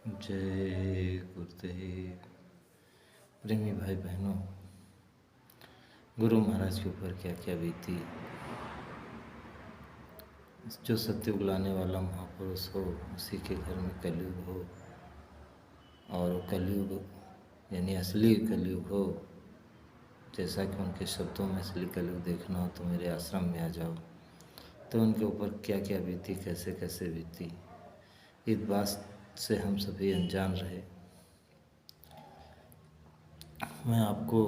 जय गुरुदेव। प्रेमी भाई बहनों, गुरु महाराज के ऊपर क्या क्या बीती। जो सत्युग लाने वाला महापुरुष हो, उसी के घर में कलयुग हो, और वो कलयुग यानी असली कलयुग हो। जैसा कि उनके शब्दों में असली कलयुग देखना हो तो मेरे आश्रम में आ जाओ। तो उनके ऊपर क्या क्या बीती, कैसे कैसे बीती, इस बात से हम सभी अनजान रहे। मैं आपको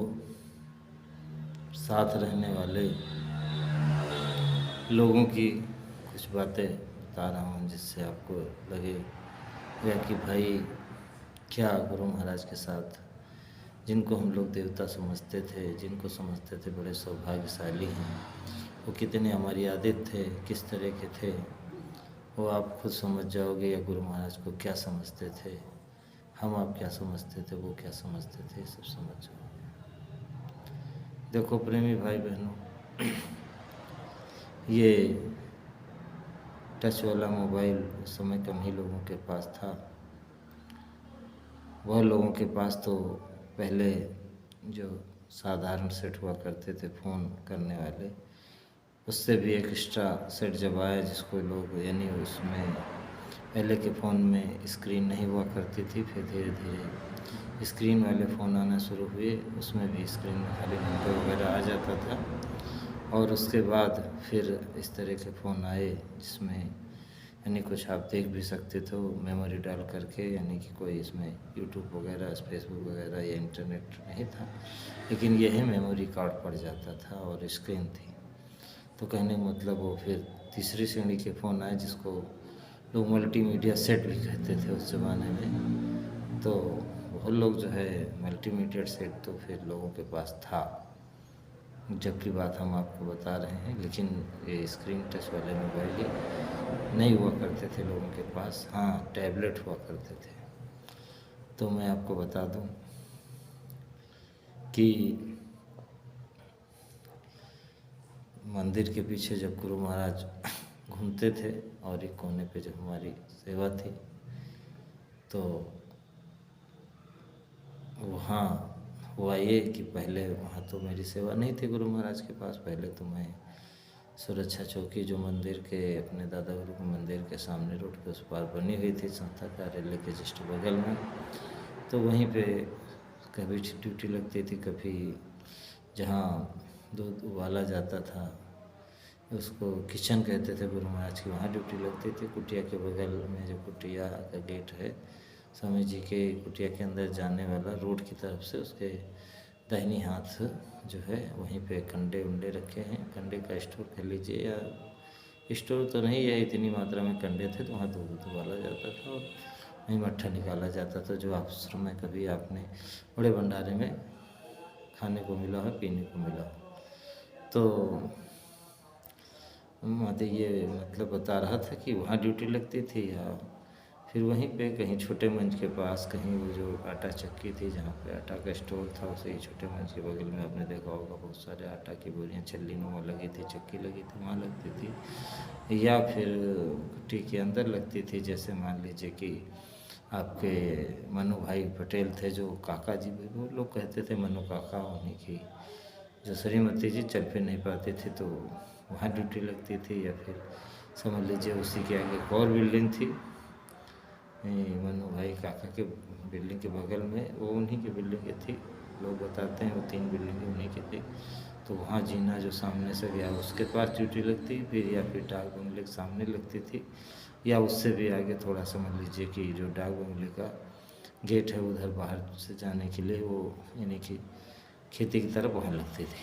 साथ रहने वाले लोगों की कुछ बातें बता रहा हूँ, जिससे आपको लगेगा कि भाई क्या गुरु महाराज के साथ, जिनको हम लोग देवता समझते थे, जिनको समझते थे बड़े सौभाग्यशाली हैं, वो कितने अमर्यादित थे, किस तरह के थे, वो आप खुद समझ जाओगे। या गुरु महाराज को क्या समझते थे, हम आप क्या समझते थे, वो क्या समझते थे, सब समझ जाओगे। देखो प्रेमी भाई बहनों, ये टच वाला मोबाइल उस समय कम ही लोगों के पास था। वह लोगों के पास तो पहले जो साधारण सेट हुआ करते थे फ़ोन करने वाले, उससे भी एक एक्स्ट्रा सेट जब आया, जिसको लोग यानी उसमें पहले के फ़ोन में स्क्रीन नहीं हुआ करती थी, फिर धीरे धीरे स्क्रीन वाले फ़ोन आना शुरू हुए। उसमें भी स्क्रीन में खाली नंबर वगैरह आ जाता था। और उसके बाद फिर इस तरह के फ़ोन आए जिसमें यानी कुछ आप देख भी सकते थे मेमोरी डाल करके, यानी कि कोई इसमें यूट्यूब वगैरह, फेसबुक वगैरह या इंटरनेट नहीं था, लेकिन यही मेमोरी कार्ड पड़ जाता था और स्क्रीन थी। तो कहने का मतलब वो फिर तीसरी श्रेणी के फ़ोन आए, जिसको लोग मल्टीमीडिया सेट भी कहते थे उस ज़माने में। तो वो लोग जो है मल्टीमीडिया सेट तो फिर लोगों के पास था, जबकि बात हम आपको बता रहे हैं। लेकिन ये स्क्रीन टच वाले मोबाइल नहीं हुआ करते थे लोगों के पास। हाँ, टैबलेट हुआ करते थे। तो मैं आपको बता दूं कि मंदिर के पीछे जब गुरु महाराज घूमते थे और एक कोने पे जब हमारी सेवा थी, तो वहाँ हुआ ये कि पहले वहाँ तो मेरी सेवा नहीं थी गुरु महाराज के पास। पहले तो मैं सुरक्षा चौकी, जो मंदिर के अपने दादा गुरु के मंदिर के सामने रोड के उस पार बनी हुई थी संस्था कार्यालय के जस्ट बगल में, तो वहीं पे कभी ड्यूटी लगती थी, कभी जहाँ दूध उबाला जाता था, उसको किचन कहते थे गुरु महाराज की, वहाँ ड्यूटी लगती थी। कुटिया के बगल में जो कुटिया का गेट है, स्वामी जी के कुटिया के अंदर जाने वाला रोड की तरफ से, उसके दाहिनी हाथ जो है वहीं पे कंडे उंडे रखे हैं। कंडे का स्टोर कह लीजिए, या स्टोर तो नहीं है, इतनी मात्रा में कंडे थे तो वहाँ दूध उबाला जाता था और वहीं मट्ठा निकाला जाता था, जो आश्रम में कभी आपने बड़े भंडारे में खाने को मिला हो, पीने को मिला हो। तो माते ये मतलब बता रहा था कि वहाँ ड्यूटी लगती थी, या फिर वहीं पे कहीं छोटे मंच के पास, कहीं वो जो आटा चक्की थी जहाँ पे आटा का स्टोर था, उसे छोटे मंच के बगल में आपने देखा होगा बहुत सारे आटा की बोरियाँ छल्ली नुमा लगी थी, चक्की लगी थी, वहाँ लगती थी। या फिर कुट्टी के अंदर लगती थी, जैसे मान लीजिए कि आपके मनु भाई पटेल थे, जो काका जी, वो लोग कहते थे मनु काका, उन्हीं की जो श्रीमती जी चल फिर नहीं पाती थी तो वहाँ ड्यूटी लगती थी। या फिर समझ लीजिए उसी के आगे एक और बिल्डिंग थी, मनु भाई काका के बिल्डिंग के बगल में, वो उन्हीं की बिल्डिंग की थी। लोग बताते हैं वो 3 बिल्डिंग उन्हीं की थी। तो वहाँ जीना जो सामने से गया उसके पास ड्यूटी लगती फिर, या फिर डाक बंगले के सामने लगती थी, या उससे भी आगे थोड़ा समझ लीजिए कि जो डाक बंगले का गेट है उधर बाहर से जाने के लिए, वो यानी कि खेती की तरफ वहाँ लगती थी।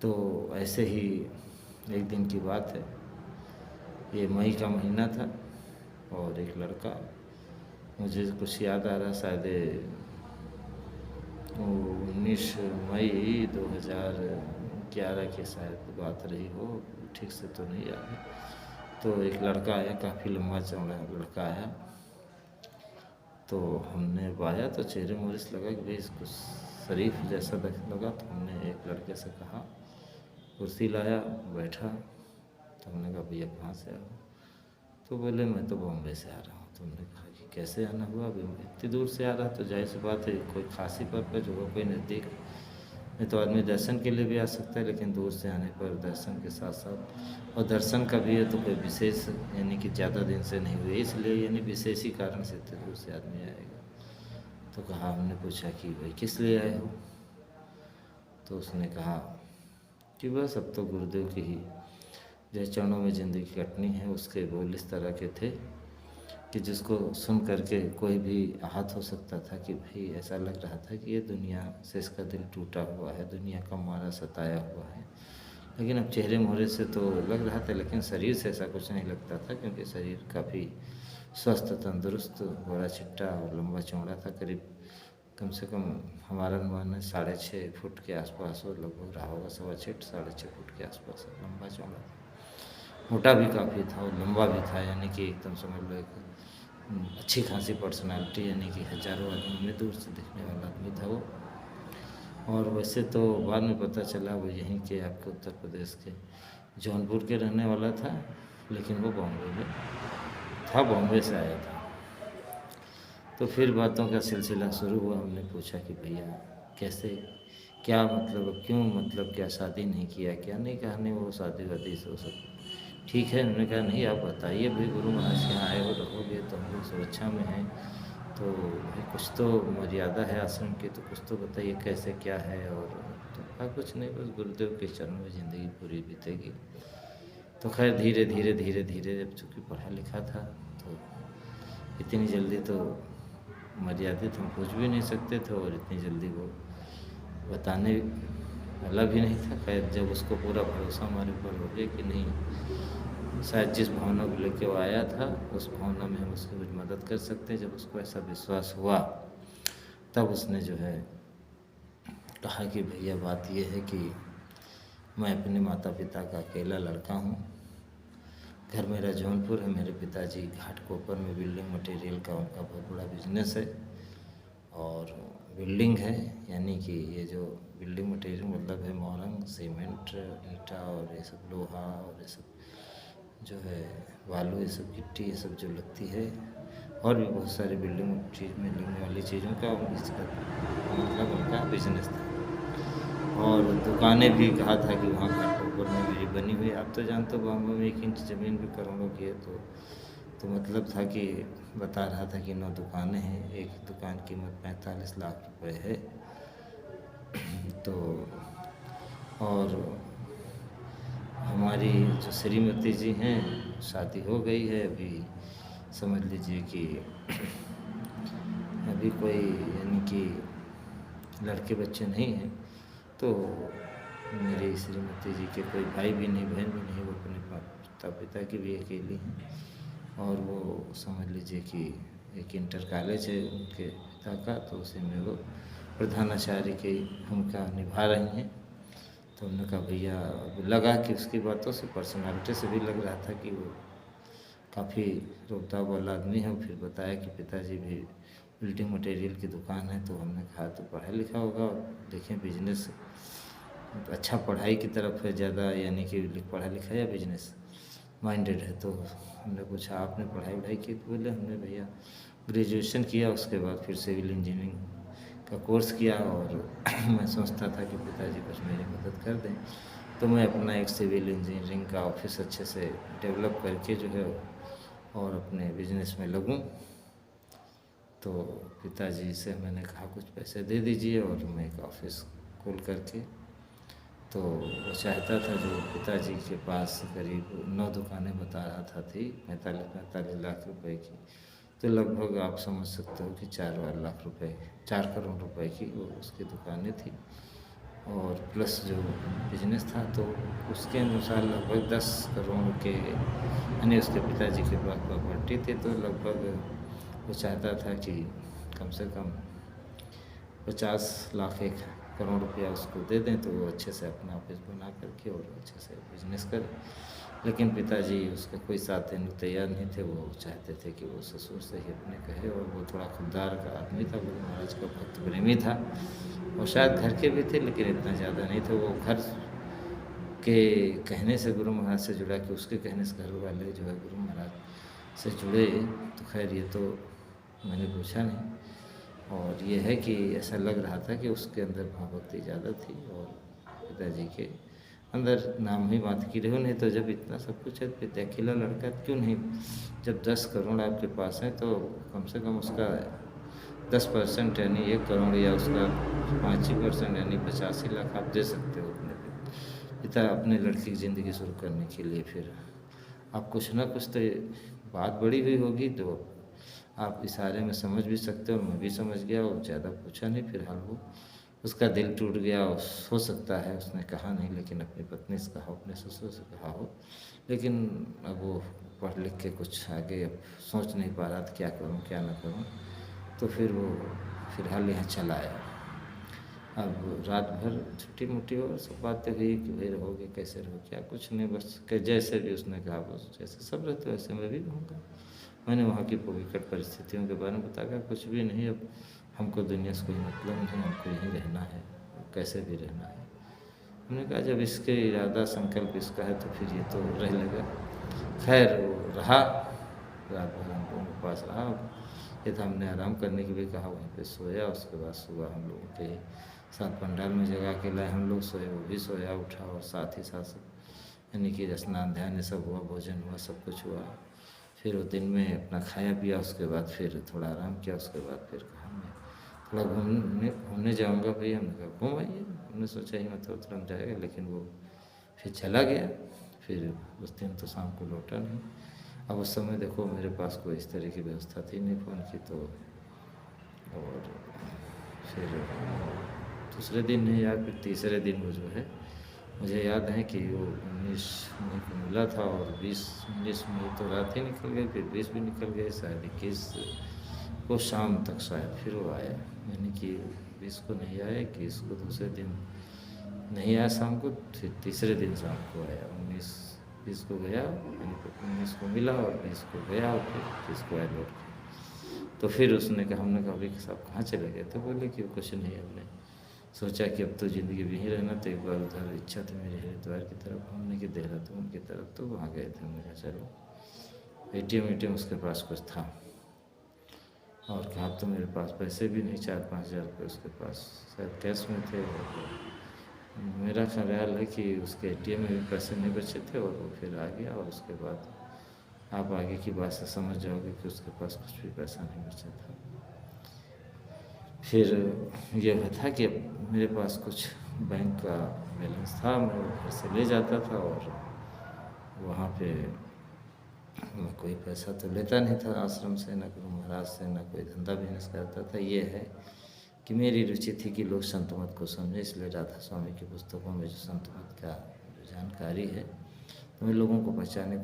तो ऐसे ही एक दिन की बात है, ये मई का महीना था, और एक लड़का, मुझे कुछ याद आ रहा, शायद 19 मई 2011 की शायद बात रही हो, ठीक से तो नहीं याद है। तो एक लड़का आया, काफ़ी लंबा चौड़ा लड़का आया। तो हमने पाया तो चेहरे मोहरे से लगा कि भाई इसको शरीफ जैसा लगा। तो हमने एक लड़के से कहा, कुर्सी लाया, बैठा। तो हमने कहा भैया कहाँ से आया? तो बोले मैं तो बॉम्बे से आ रहा हूँ। तो हमने कहा कि कैसे आना हुआ, अभी इतनी दूर से आ रहा तो जाहिर सी बात है कोई खास ही पर्पज होगा, कोई नज़दीक नहीं तो आदमी दर्शन के लिए भी आ सकता है, लेकिन दूर से आने पर दर्शन के साथ साथ और दर्शन का भी है तो कोई विशेष यानी कि ज़्यादा दिन से नहीं हुए, इसलिए यानी विशेष ही कारण से इतने दूर से आदमी आएगा। तो कहा, हमने पूछा कि भाई किस लिए आए हो? तो उसने कहा कि बस अब तो गुरुदेव की ही जय चरणों में ज़िंदगी कटनी है। उसके बोल इस तरह के थे कि जिसको सुन करके कोई भी आहत हो सकता था कि भाई ऐसा लग रहा था कि ये दुनिया से इसका दिल टूटा हुआ है, दुनिया का मारा सताया हुआ है। लेकिन अब चेहरे मोहरे से तो लग रहा था, लेकिन शरीर से ऐसा कुछ नहीं लगता था, क्योंकि शरीर काफ़ी स्वस्थ तंदुरुस्त बड़ा चिट्टा और लंबा चौड़ा था। करीब कम से कम हमारा अनुमान है 6.5 फुट के आसपास हो, लगभग रहा होगा 6.25 6.5 फुट के आसपास लंबा चौड़ा था। मोटा भी काफ़ी था और लंबा भी था, यानी कि एकदम समझ लो एक अच्छी खासी पर्सनालिटी, यानी कि हज़ारों आदमी में दूर से दिखने वाला आदमी था वो। और वैसे तो बाद में पता चला वो यहीं के आपके उत्तर प्रदेश के जौनपुर के रहने वाला था, लेकिन वो बॉम्बे में था, बॉम्बे से आया था। तो फिर बातों का सिलसिला शुरू हुआ। हमने पूछा कि भैया कैसे, क्या मतलब, क्यों मतलब, क्या शादी नहीं किया, क्या नहीं? कहा नहीं, वो शादी वादी से वो सब ठीक है। उन्होंने कहा नहीं, आप बताइए भाई, गुरु महाराज के यहाँ आए हो, रहोगे तो हम लोग सुरक्षा में हैं, तो भाई कुछ तो मर्यादा है आश्रम की, तो कुछ तो बताइए कैसे क्या है। और तो कहा कुछ नहीं, बस गुरुदेव के चरणों में ज़िंदगी पूरी बीतेगी। तो खैर धीरे धीरे धीरे धीरे, जब चूँकि पढ़ा लिखा था तो इतनी जल्दी तो मर्यादित हम पूछ भी नहीं सकते थे, और इतनी जल्दी वो बताने वाला भी नहीं था। खैर जब उसको पूरा भरोसा हमारे ऊपर हो गया कि नहीं, शायद जिस भावना को लेके वो आया था उस भावना में हम उसकी कुछ मदद कर सकते हैं, जब उसको ऐसा विश्वास हुआ तब उसने जो है कहा कि भैया बात ये है कि मैं अपने माता पिता का अकेला लड़का हूँ, घर मेरा जौनपुर है, मेरे पिताजी घाटकोपर में बिल्डिंग मटेरियल का उनका बहुत बड़ा बिजनेस है, और बिल्डिंग है यानी कि ये जो बिल्डिंग मटेरियल मतलब है मोरंग, सीमेंट, ईंटा और ये सब लोहा और ये सब जो है बालू, ये सब गिट्टी, ये सब जो लगती है, और भी बहुत सारी बिल्डिंग चीज़ में लगने वाली चीज़ों का इसका मतलब उनका बिजनेस था। और दुकानें भी कहा था कि वहाँ घाटकोपर में मेरी बनी हुई। आप तो जानते हो बॉम्बे में 1 इंच ज़मीन भी करोड़ों की है, तो मतलब था कि बता रहा था कि 9 दुकानें हैं, एक दुकान की कीमत 45 लाख रुपए है। तो और हमारी जो श्रीमती जी हैं, शादी हो गई है, अभी समझ लीजिए कि अभी कोई यानी कि लड़के बच्चे नहीं हैं। तो मेरी श्रीमती जी के कोई भाई भी नहीं, बहन भी नहीं, वो अपने माता पिता की भी अकेली हैं। और वो समझ लीजिए कि एक इंटर कॉलेज है उनके पिता का, तो उसी में वो प्रधानाचार्य की भूमिका निभा रही हैं। तो उन्होंने कहा भैया, लगा कि उसकी बातों से, पर्सनालिटी से भी लग रहा था कि वो काफ़ी रोबदाब वाला आदमी है। फिर बताया कि पिताजी भी बिल्डिंग मटेरियल की दुकान है। तो हमने कहा तो पढ़ा लिखा होगा, देखें बिजनेस अच्छा, पढ़ाई की तरफ है ज़्यादा, यानी कि पढ़ा लिखा या बिजनेस माइंडेड है। तो हमने पूछा आपने पढ़ाई वढ़ाई की? तो बोले हमने भैया ग्रेजुएशन किया, उसके बाद फिर सिविल इंजीनियरिंग का कोर्स किया, और मैं सोचता था कि पिताजी कुछ मेरी मदद कर दें, तो मैं अपना एक सिविल इंजीनियरिंग का ऑफिस अच्छे से डेवलप करके जो है और अपने बिजनेस में लगूं। तो पिताजी से मैंने कहा कुछ पैसे दे दीजिए और मैं एक ऑफिस खोल करके, तो वो चाहता था, जो पिताजी के पास करीब 9 दुकानें बता रहा था थी 45 लाख रुपए की, तो लगभग आप समझ सकते हो कि 4 लाख रुपए, 4 करोड़ रुपए की वो उसकी दुकानें थी, और प्लस जो बिजनेस था तो उसके अनुसार लगभग 10 करोड़ के, यानी उसके पिताजी के पास प्रॉपर्टी थी, तो लगभग वो चाहता था कि कम से कम 50 लाख 1 करोड़ रुपया उसको दे दें, तो वो अच्छे से अपना ऑफिस बना करके और अच्छे से बिजनेस करे। लेकिन पिताजी उसका कोई साथ देने को तैयार नहीं थे। वो चाहते थे कि वो ससुर से ही अपने कहे, और वो थोड़ा खुददार का आदमी था, गुरु महाराज का भक्त प्रेमी था, और शायद घर के भी थे, लेकिन इतना ज़्यादा नहीं थे। वो घर के कहने से गुरु महाराज से जुड़ा, कि उसके कहने से घर वाले जो है गुरु महाराज से जुड़े। तो खैर ये तो मैंने पूछा नहीं। और ये है कि ऐसा लग रहा था कि उसके अंदर भाव भक्ति ज़्यादा थी और पिताजी के अंदर नाम ही बात की रहो। नहीं तो जब इतना सब कुछ है तो अकेला लड़का क्यों नहीं, जब 10 करोड़ आपके पास है तो कम से कम उसका 10% यानी 1 करोड़ या उसका 5% यानी 85 लाख आप दे सकते हो अपने पिता अपने लड़की की ज़िंदगी शुरू करने के लिए। फिर आप कुछ ना कुछ तो बात बड़ी हुई होगी तो आप इशारे में समझ भी सकते हो। मैं भी समझ गया और ज़्यादा पूछा नहीं। फिलहाल वो उसका दिल टूट गया, हो सकता है उसने कहा नहीं, लेकिन अपनी पत्नी से कहा हो, अपने ससुर से कहा हो। लेकिन अब वो पढ़ लिख के कुछ आगे अब सोच नहीं पा रहा था क्या करूँ क्या ना करूँ, तो फिर वो फिलहाल यहाँ चला आया। अब रात भर छुट्टी मुट्टी और सब बातें हुई कि भाई रहोगे कैसे रहो क्या, कुछ नहीं बस कि जैसे भी उसने कहा बस जैसे सब रहते वैसे मैं भी रहूँगा। मैंने वहाँ की विकट परिस्थितियों के बारे में बताया कुछ भी नहीं, अब हमको दुनिया से कोई मतलब नहीं, हमको यहीं रहना है कैसे भी रहना है। हमने कहा जब इसके इरादा संकल्प इसका है तो फिर ये तो रह लेगा। खैर वो रहा, रात भर हम लोगों के पास रहा। ये था हमने आराम करने के लिए कहा, वहीं पे सोया। उसके बाद सुबह हम लोगों के साथ पंडाल में जगा के लाए, हम लोग सोए, वो भी सोया उठा और साथ ही साथ यानी कि स्नान ध्यान ये सब हुआ, भोजन हुआ, सब कुछ हुआ। फिर वो दिन में अपना खाया पिया, उसके बाद फिर थोड़ा आराम किया। उसके बाद फिर कहा मैं थोड़ा घूमने घूमने जाऊँगा भैया। हमने कहा घूम आइए, हमने सोचा ही मतलब तुरंत जाएगा, लेकिन वो फिर चला गया। फिर उस दिन तो शाम को लौटा नहीं। अब उस समय देखो मेरे पास कोई इस तरह की व्यवस्था थी नहीं फ़ोन की, तो और फिर दूसरे दिन नहीं यार, फिर तीसरे दिन वो जो है मुझे याद है कि वो 19 मई को मिला था और 19 मई तो रात ही निकल गई, फिर 20 भी निकल गए, शायद 21 को शाम तक शायद फिर वो आया। यानी कि 20 को नहीं आया, 21 को दूसरे दिन नहीं आया शाम को, फिर तीसरे दिन शाम को आया। 19-20 को गया, यानी 19 को मिला और 20 को गया और फिर 20 को आया लौट के। तो फिर उसने कहा, हमने कहा भाई साहब कहाँ चले गए? तो बोले कि कुछ नहीं, हमने सोचा कि अब तो ज़िंदगी में ही रहना, तो एक बार उधर इच्छा थी मेरी हरिद्वार की तरफ घूमने की, देहरादून की तरफ, तो वहाँ गए थे। हमने कहा चलो। एटीएम उसके पास कुछ था और कहा अब तो मेरे पास पैसे भी नहीं, 4-5 हज़ार रुपये उसके पास शायद कैश में थे। और मेरा ख्याल है कि उसके एटीएम में भी पैसे नहीं बचे थे और वो फिर आ गया। और उसके बाद आप आगे की बात से समझ जाओगे कि उसके पास कुछ भी पैसा नहीं बचा था। फिर ये था कि अब मेरे पास कुछ बैंक का बैलेंस था, मैं वो घर से ले जाता था और वहाँ पे मैं कोई पैसा तो लेता नहीं था आश्रम से, ना गुरु महाराज से, ना कोई धंधा बिजनेस करता था। ये है कि मेरी रुचि थी कि लोग संत मत को समझें, इसलिए राधा स्वामी की पुस्तकों में जो संत मत का जानकारी है तो मैं लोगों को पहुँचाने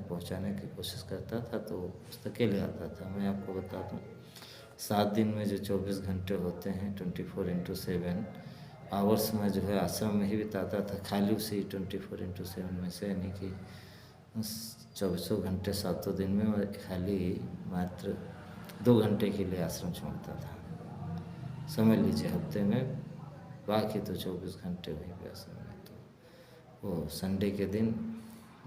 की कोशिश करता था, तो पुस्तकें ले आता था। मैं आपको बता दूँ 7 दिन में जो 24 घंटे होते हैं 24/7 आवर्स में जो है आश्रम में ही बिताता था, खाली उसी 24/7 में से, यानी कि 24 घंटे 7 दिन में मैं खाली मात्र 2 घंटे के लिए आश्रम छोड़ता था, समझ लीजिए हफ्ते में, बाकी तो 24 घंटे वहीं पे आश्रम में। तो वो संडे के दिन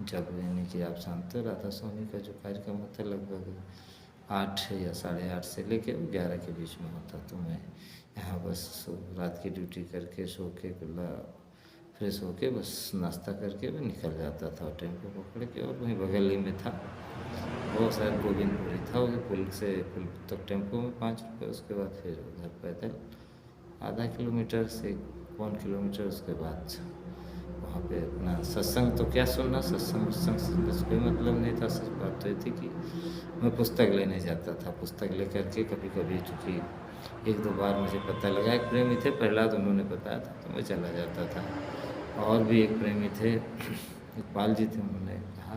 जब यानी कि आप जानते हो राधा स्वामी का जो कार्यक्रम होता है लगभग 8 या 8:30 से लेके 11 के बीच में होता, तो मैं यहाँ बस रात की ड्यूटी करके सो के कुल्ला फ्रेश होके बस नाश्ता करके मैं निकल जाता था टेम्पो पकड़ के। और वहीं बगल ही में था वो शायद गोविंदपुरी था, वो पुल तक टेम्पो में 5 रुपये, उसके बाद फिर उधर पैदल आधा किलोमीटर से 1 किलोमीटर, उसके बाद वहाँ पे अपना सत्संग तो क्या सुनना, सत्संग से कोई मतलब नहीं था। सच बात तो ये थी कि मैं पुस्तक लेने जाता था, पुस्तक लेकर के कभी कभी, चूँकि 1-2 बार मुझे पता लगा एक प्रेमी थे प्रहलाद, उन्होंने बताया था तो मैं चला जाता था। और भी एक प्रेमी थे इकबाल जी थे, उन्होंने कहा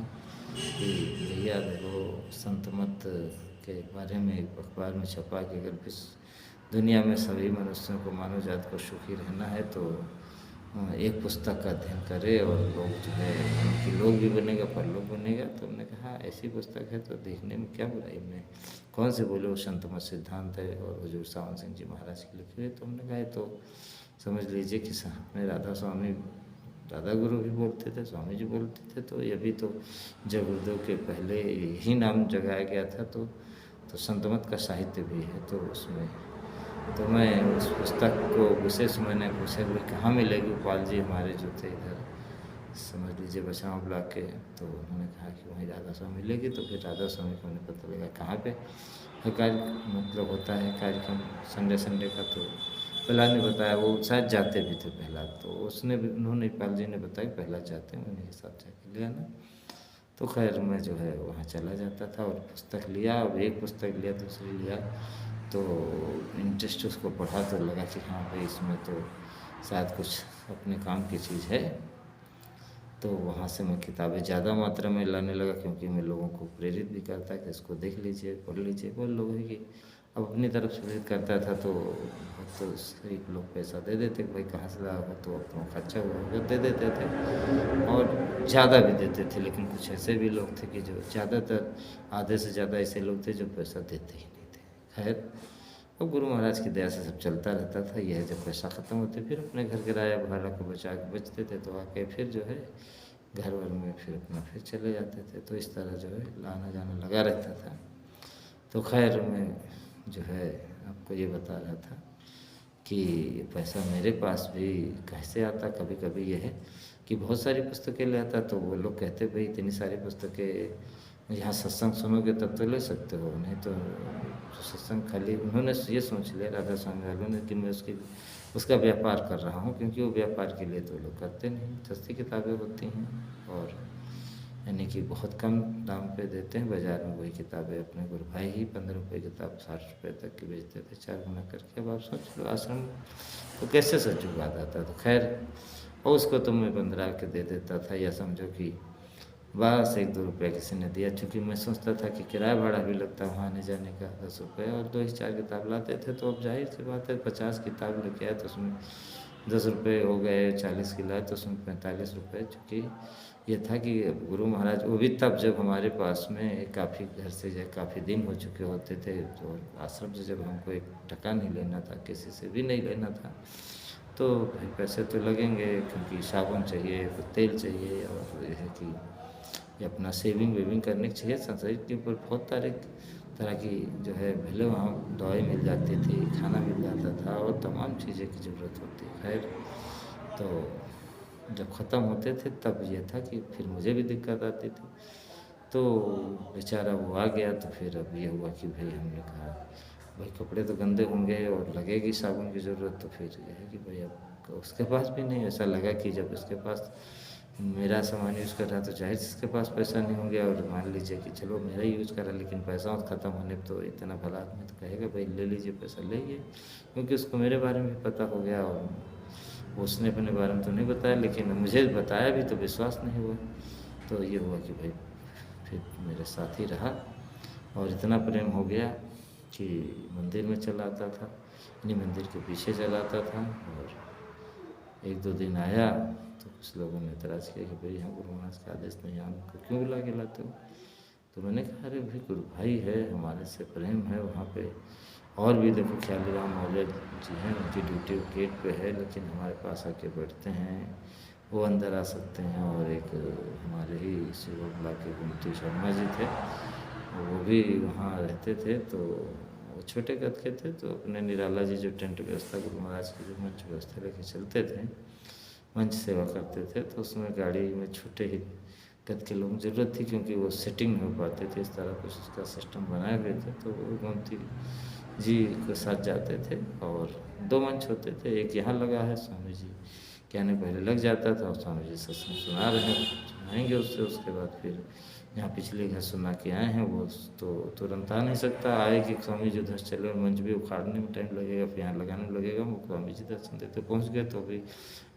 कि भैया देखो संत मत के बारे में एक अखबार में छपा कि अगर इस दुनिया में सभी मनुष्यों को मानव जात को सुखी रहना है तो एक पुस्तक का अध्ययन करे और लोग जो है कि लोग भी बनेगा परलोक बनेगा। तो हमने कहा ऐसी पुस्तक है तो देखने में क्या बुराई में, कौन से बोले वो संत मत सिद्धांत है और हजूर सावन सिंह जी महाराज की लिखी हुई। तो हमने कहा तो समझ लीजिए कि अपने राधा स्वामी दादा गुरु भी बोलते थे, स्वामी जी बोलते थे, तो ये भी तो जब गुरुदेव के पहले ही नाम जगाया गया था। तो तो संतमत का साहित्य भी है, तो उसमें तो मैं उस पुस्तक को विशेष मैंने पूछा कि कहाँ मिलेगी। गोपाल जी हमारे जो थे इधर, समझ लीजिए बछाव ब्लॉक के, तो उन्होंने कहा कि वहीं राधा स्वामी मिलेगी। तो फिर राधा स्वामी को हमें पता लगा कहाँ पे है मतलब होता है कार्यक्रम संडे संडे का। तो प्रहलाद ने बताया, वो शायद जाते भी थे प्रहलाद, तो उसने भी उन्होंने पाल जी ने बताया प्रहलाद जाते हैं, उन्हीं के साथ जाके ले आना। तो खैर मैं जो है वहाँ चला जाता था और पुस्तक लिया, अब एक पुस्तक लिया दूसरी लिया, तो इंटरेस्ट उसको पढ़ा तो लगा कि हाँ भाई इसमें तो शायद कुछ अपने काम की चीज़ है। तो वहाँ से मैं किताबें ज़्यादा मात्रा में लाने लगा, क्योंकि मैं लोगों को प्रेरित भी करता कि इसको देख लीजिए पढ़ लीजिए। बहुत लोग हैं कि अब अपनी तरफ से प्रेरित करता था, तो बहुत तो शरीफ लोग पैसा दे देते कि भाई कहाँ से लाया हो, तो अपना खर्चा हुआ होगा दे देते थे और ज़्यादा भी देते थे। लेकिन कुछ ऐसे भी लोग थे कि जो ज़्यादातर आधे से ज़्यादा ऐसे लोग थे जो पैसा देते ही नहीं थे। खैर अब गुरु महाराज की दया से सब चलता रहता था। यह जब पैसा ख़त्म होते फिर अपने घर किराया भाड़ा को बचा के बचते थे, तो आके फिर जो है घर वर में फिर अपना फिर चले जाते थे। तो इस तरह जो है आना जाना लगा रहता था। तो खैर मैं जो है आपको ये बता रहा था कि पैसा मेरे पास भी कैसे आता। कभी कभी ये है कि बहुत सारी पुस्तकें ले आता, तो वो लोग कहते भाई इतनी सारी पुस्तकें यहाँ सत्संग सुनोगे तब तो ले सकते हो, नहीं तो सत्संग खाली। उन्होंने ये सोच लिया राधा स्वामी वालों ने कि मैं उसका व्यापार कर रहा हूँ, क्योंकि वो व्यापार के लिए तो लोग करते नहीं, सस्ती किताबें होती हैं और यानी कि बहुत कम दाम पे देते हैं। बाज़ार में वही किताबें अपने गुरु भाई ही 15 रुपये किताब 60 रुपये तक की बेचते थे, 4 गुना करके। अब आप सोच लो आश्रम तो कैसे सच बात आता। तो खैर और उसको तो मैं 15 के दे देता था, या समझो कि बस 1-2 रुपये किसी ने दिया। चूँकि मैं सोचता था कि किराया भाड़ा भी लगता है वहाँ आने जाने का 10 रुपये, और 2 ही 4 किताब लाते थे। तो अब जाहिर सी बात है 50 किताब लेके आए तो उसमें 10 रुपये हो गए, 40 की लाए तो उसमें 45 रुपये। चूँकि ये था कि गुरु महाराज वो भी तब जब हमारे पास में काफ़ी घर से जो काफ़ी दिन हो चुके होते थे, तो आश्रम से जब हमको 1 टका नहीं लेना था, किसी से भी नहीं लेना था, तो भाई पैसे तो लगेंगे, क्योंकि साबुन चाहिए, फिर तेल चाहिए, और ये है कि ये अपना सेविंग वेविंग करने की चाहिए। शरीर के ऊपर बहुत तरह की जो है पहले वहाँ दवाई मिल जाती थी, खाना मिल जाता था और तमाम चीज़ें की ज़रूरत होती है। खैर तो जब ख़त्म होते थे तब ये था कि फिर मुझे भी दिक्कत आती थी। तो बेचारा वो आ गया, तो फिर अब ये हुआ कि भाई हमने कहा भाई कपड़े तो गंदे होंगे और लगेगी साबुन की ज़रूरत, तो फिर ये है कि भाई अब उसके पास भी नहीं। ऐसा लगा कि जब उसके पास मेरा सामान यूज़ कर रहा तो जाहिर इसके पास पैसा नहीं होंगे, और मान लीजिए कि चलो मेरा यूज़ करा, लेकिन पैसा ख़त्म होने पर तो इतना भला आदमी तो कहेगा भाई ले लीजिए पैसा लेंगे, क्योंकि उसको मेरे बारे में भी पता हो गया और उसने अपने बारे में तो नहीं बताया, लेकिन मुझे बताया भी तो विश्वास नहीं हुआ। तो ये हुआ कि भाई फिर मेरे साथ ही रहा और इतना प्रेम हो गया कि मंदिर में चला आता था, यानी मंदिर के पीछे चला आता था। और 1-2 दिन आया तो कुछ लोगों ने एतराज़ किया कि भाई यहाँ गुरु महाराज का आदेश नहीं है, हमको क्यों बुला के लाते हो। तो मैंने कहा अरे भाई गुरु भाई है, हमारे से प्रेम है वहाँ पे। और भी देखो ख्याली राम मौर्य जी हैं, उनकी ड्यूटी गेट पे है, लेकिन हमारे पास आके बैठते हैं, वो अंदर आ सकते हैं। और एक हमारे ही शिवला के गुमती शर्मा जी थे, वो भी वहाँ रहते थे, तो वो छोटे कद के थे। तो अपने निराला जी जो टेंट व्यवस्था गुरु महाराज की जो मंच व्यवस्था लेके चलते थे, मंच सेवा करते थे, तो उसमें गाड़ी में छोटे ही कद के लोगों की ज़रूरत थी, क्योंकि वो सेटिंग नहीं हो पाते थे, इस तरह कुछ उसका सिस्टम बनाए हुए थे। तो वो गोमती जी के साथ जाते थे और 2 मंच होते थे, एक यहाँ लगा है स्वामी जी कहने पहले लग जाता था और स्वामी जी सत्संग सुना रहे हैं, सुनाएंगे उससे, उसके बाद फिर यहाँ पिछले घर सुना के आए हैं वो तो तुरंत आ नहीं सकता, आए कि स्वामी जी उधर चले और मंच भी उखाड़ने में टाइम लगेगा, फिर यहाँ लगाने में लगेगा। वो स्वामी जी दर्शन देते पहुँच गए तो अभी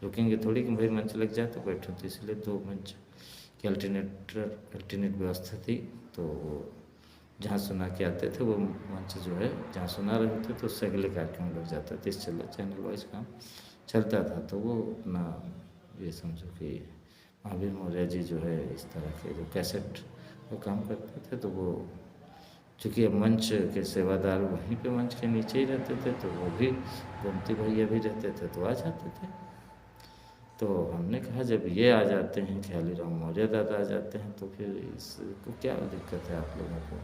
रुकेंगे थोड़ी कि भाई मंच लग जाए तो बैठो, तो इसलिए 2 मंच की अल्टरनेट व्यवस्था थी। तो जहाँ सुना के आते थे वो मंच जो है जहाँ सुना रहे थे तो उससे अगले कार्यक्रम लग जाता था, इस चैनल वाइज काम चलता था। तो वो अपना ये समझो कि महावीर मौर्य जी जो है इस तरह के जो कैसेट का काम करते थे, तो वो चूँकि अब मंच के सेवादार वहीं पे मंच के नीचे ही रहते थे, तो वो भी गोमती भैया भी रहते थे तो आ जाते थे। तो हमने कहा जब ये आ जाते हैं ख्याली राम मौर्य दादा आ जाते हैं तो फिर इसको क्या दिक्कत है आप लोगों को,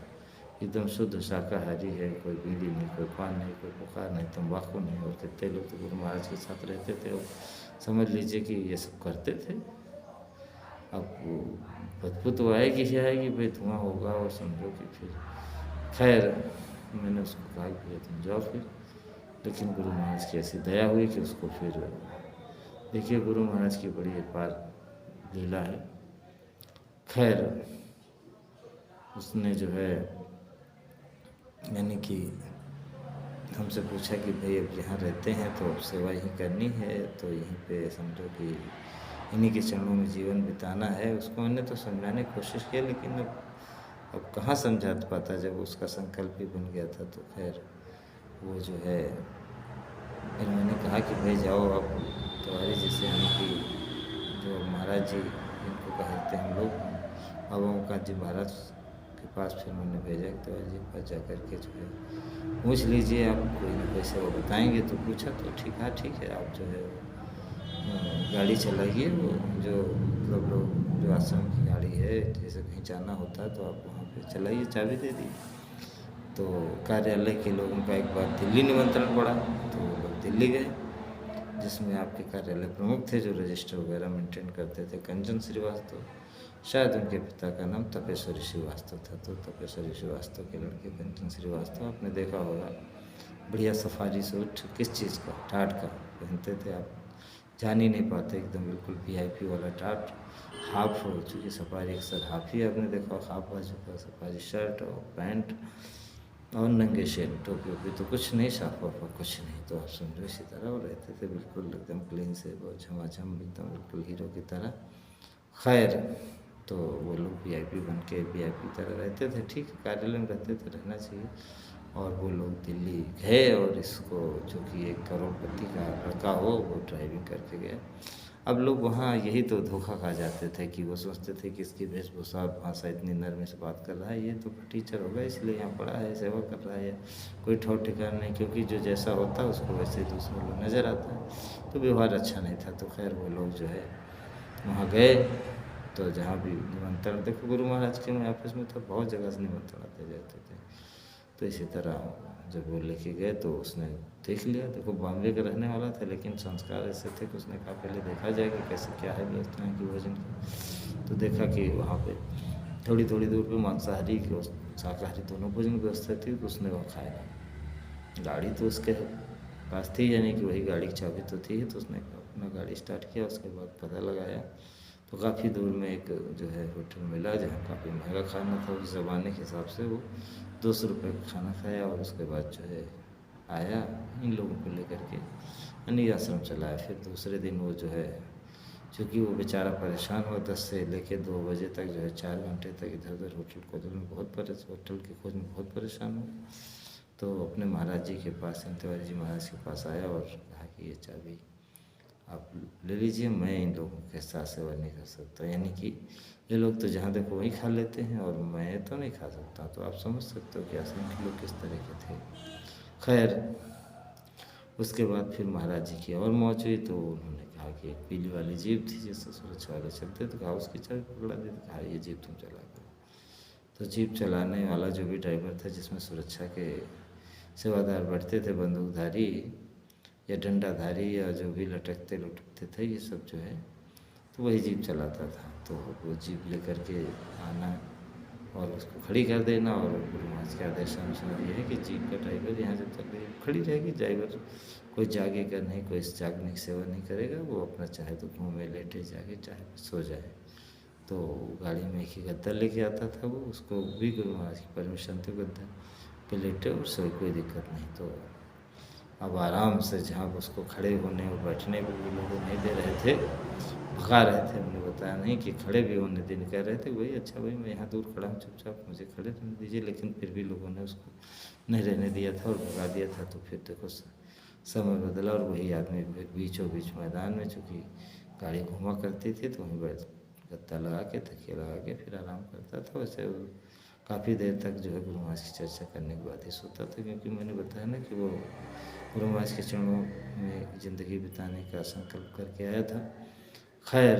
एकदम शुद्ध शाकाहारी है, कोई बीड़ी नहीं, कोई पान नहीं, कोई पुकार नहीं, तंबाकू नहीं। और कितने लोग तो गुरु महाराज के साथ रहते थे और समझ लीजिए कि ये सब करते थे। अब वो बदबू तो आएगी ही आएगी भाई, धुआं होगा और समझो कि फिर खैर मैंने उसको कहा कि भैया तुम जाओ फिर। लेकिन गुरु महाराज की ऐसी दया हुई कि उसको फिर देखिए गुरु महाराज की बड़ी अपार लीला है। खैर उसने जो है यानी कि हमसे पूछा कि भाई अब यहाँ रहते हैं तो अब सेवा यहीं करनी है, तो यहीं पे समझो कि इन्हीं के चरणों में जीवन बिताना है। उसको मैंने तो समझाने की कोशिश की, लेकिन अब कहाँ समझा पाता जब उसका संकल्प ही बन गया था। तो खैर वो जो है फिर मैंने कहा कि भाई जाओ अब तुम्हारी जैसे यानी कि जो महाराज जी जिनको कहते हैं हम लोग बाबा ओंकार जी महाराज के पास फिर मैंने भेजा कि तिवारी जी के पास जा कर के जो है पूछ लीजिए, आप कोई ना कोई सेवा बताएंगे। तो पूछा तो ठीक है आप जो है गाड़ी चलाइए, वो जो मतलब लोग जो आश्रम की गाड़ी है, जैसे कहीं जाना होता है तो आप वहाँ पे चलाइए, चाबी दे दी। तो कार्यालय के लोगों का एक बार दिल्ली निमंत्रण पड़ा, तो वो लोग दिल्ली गए, जिसमें आपके कार्यालय प्रमुख थे जो रजिस्टर वगैरह मेंटेन करते थे, कंचन श्रीवास्तव। शायद उनके पिता का नाम तपेश्वरी श्रीवास्तव था। तो तपेश्वरी श्रीवास्तव के लड़के कंचन श्रीवास्तव, आपने देखा होगा बढ़िया सफारी सूट किस चीज़ का, टाट का पहनते थे, आप जान ही नहीं पाते, एकदम बिल्कुल वीआईपी वाला टाट। हाफ हो चूँकि सफारी अक्सर हाफ ही आपने देखा, हाफ बाजू का सफारी शर्ट और पैंट और नंगे शेर, टोपी वोपी तो कुछ नहीं, साफ वाफा कुछ नहीं। तो आप समझो इसी तरह वो रहते थे, बिल्कुल एकदम क्लीन से, बहुत झमाझम एकदम बिल्कुल हीरो की तरह। खैर तो वो लोग वीआईपी बन के वीआईपी तरह रहते थे। ठीक है, कार्यालय में रहते थे, रहना चाहिए। और वो लोग दिल्ली गए और इसको जो कि एक करोड़पति का लड़का हो वो ड्राइविंग करके गया। अब लोग वहाँ यही तो धोखा खा जाते थे कि वो सोचते थे कि इसकी वेशभूषा और भाषा इतनी नरमी से बात कर रहा है, ये तो टीचर होगा इसलिए यहाँ पढ़ा है, सेवा कर रहा है, या कोई ठौर ठिकाना नहीं, क्योंकि जो जैसा होता है उसको वैसे दूसरे लोग नज़र आता है। तो व्यवहार अच्छा नहीं था। तो खैर वो लोग जो है वहाँ गए, तो जहाँ भी निमंत्रण, देखो गुरु महाराज के मैं ऑफिस में तो बहुत जगह से निमंत्रण आते जाते थे। तो इसी तरह जब वो लेके गए तो उसने देख लिया, देखो बॉम्बे का रहने वाला था, लेकिन संस्कार ऐसे थे कि उसने कहा पहले देखा जाए कि कैसे क्या है व्यवस्थाएँ की भोजन की। तो देखा कि वहाँ पे थोड़ी थोड़ी दूर पे मांसाहारी की और शाकाहारी दोनों भोजन की व्यवस्था थी, तो उसने वो खाया। गाड़ी तो उसके पास थी, यानी कि वही गाड़ी की चाबी तो थी, तो उसने अपना गाड़ी स्टार्ट किया। उसके बाद पता लगाया तो काफ़ी दूर में एक जो है होटल मिला, जहाँ काफ़ी महंगा खाना था उस ज़माने के हिसाब से। वो 200 रुपये का खाना खाया और उसके बाद जो है आया इन लोगों को लेकर के अनी आश्रम चलाया। फिर दूसरे दिन वो जो है, चूँकि वो बेचारा परेशान हुआ, 10 से लेके 2 बजे तक जो है 4 घंटे तक इधर उधर होटल होटल की खोज में बहुत परेशान हुआ। तो अपने महाराज जी के पास, तिवारी जी महाराज के पास आया और कहा कि ये चाबी आप ले लीजिए, मैं इन लोगों के साथ सेवा नहीं कर सकता। यानी कि ये लोग तो जहाँ देखो वहीं खा लेते हैं और मैं तो नहीं खा सकता। तो आप समझ सकते हो कि आश्रम के लोग किस तरह के थे। खैर उसके बाद फिर महाराज जी की और मौज हुई, तो उन्होंने कहा कि एक पीली वाली जीप थी जिससे सुरक्षा वाले चलते, तो कहा उसकी चाबी पकड़ा दी, तो कहा ये जीप तुम चला करो। तो जीप चलाने वाला जो भी ड्राइवर था, जिसमें सुरक्षा के सेवादार बैठते थे, बंदूकधारी या डंडाधारी या जो भी लटकते लुटकते थे, ये सब जो है तो वही जीप चलाता था। तो वो जीप लेकर के आना और उसको खड़ी कर देना, और गुरु महाराज के आदेशानुसार ये है कि जीप का ड्राइवर यहाँ जब तक खड़ी रहेगी, ड्राइवर कोई जागेगा नहीं, कोई जागने की सेवा नहीं करेगा, वो अपना चाहे तो घूमे लेटे जागे, चाहे सो जाए। तो गाड़ी में एक ही गद्दा लेके आता था वो, उसको भी गुरु महाराज की परमिशन थी, गद्दा पे लेटे और सोई, कोई दिक्कत नहीं। तो अब आराम से जहाँ उसको खड़े होने और बैठने भी वो लोग नहीं दे रहे थे, भगा रहे थे। हमने बताया नहीं कि खड़े भी होने देने, कह रहे थे वही अच्छा भाई मैं यहाँ दूर खड़ा हूँ चुपचाप, मुझे खड़े रहने दीजिए, लेकिन फिर भी लोगों ने उसको नहीं रहने दिया था और भगा दिया था। तो फिर देखो समय बदला और वही आदमी बीचों बीच मैदान में, चूँकि गाड़ी घुमा करती थी, तो वहीं बैठ गत्ता लगा के, तकिया लगा के फिर आराम करता था। वैसे काफ़ी देर तक जो है गुरु महाराज की चर्चा करने के बाद ही सोता था, क्योंकि मैंने बताया ना कि वो गुरु महाराज के चरणों में ज़िंदगी बिताने का संकल्प करके आया था। खैर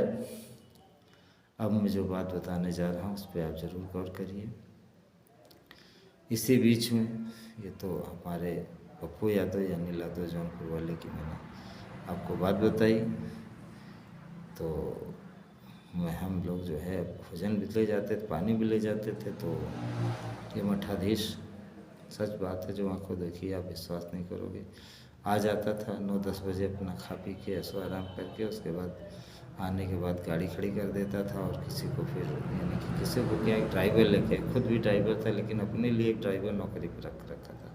अब मैं जो बात बताने जा रहा हूँ उस पर आप ज़रूर गौर करिए। इसी बीच में ये तो हमारे पप्पू यादव यानी लादो जौनपुर वाले की मैंने आपको बात बताई। तो मैं हम लोग जो है भोजन भी ले जाते थे, पानी भी ले जाते थे। तो ये मठाधीश, सच बात है, जो आंखों देखी आप विश्वास नहीं करोगे, आ जाता था 9-10 बजे अपना खा पी के ऐसो आराम करके, उसके बाद आने के बाद गाड़ी खड़ी कर देता था और किसी को फिर यानी कि किसी को क्या, एक ड्राइवर लेके, खुद भी ड्राइवर था लेकिन अपने लिए एक ड्राइवर नौकरी पर रख रखा था।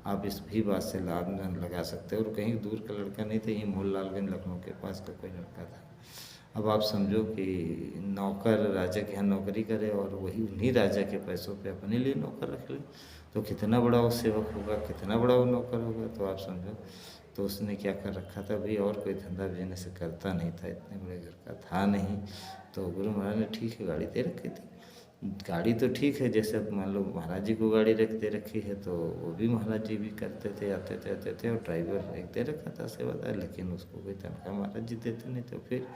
आप इस भी बात से लाभ लगा सकते हो। और कहीं दूर का लड़का नहीं था, ये मोहनलालगंज लखनऊ के पास का कोई लड़का था। अब आप समझो कि नौकर राजा के यहाँ नौकरी करे और वही उन्हीं राजा के पैसों पे अपने लिए नौकर रख ले, तो कितना बड़ा वो सेवक होगा, कितना बड़ा वो नौकर होगा। तो आप समझो, तो उसने क्या कर रखा था भाई, और कोई धंधा बिजनेस करता नहीं था, इतने बड़े घर का था नहीं। तो गुरु महाराज ने ठीक है गाड़ी दे रखी थी। गाड़ी तो ठीक है, जैसे अब मान लो महाराज जी को गाड़ी रख दे रखी है तो वो भी महाराज जी भी करते थे, आते थे आते थे, और ड्राइवर एक दे रखा था सेवादार, लेकिन उसको कोई तनख्वाह महाराज जी देते नहीं। तो फिर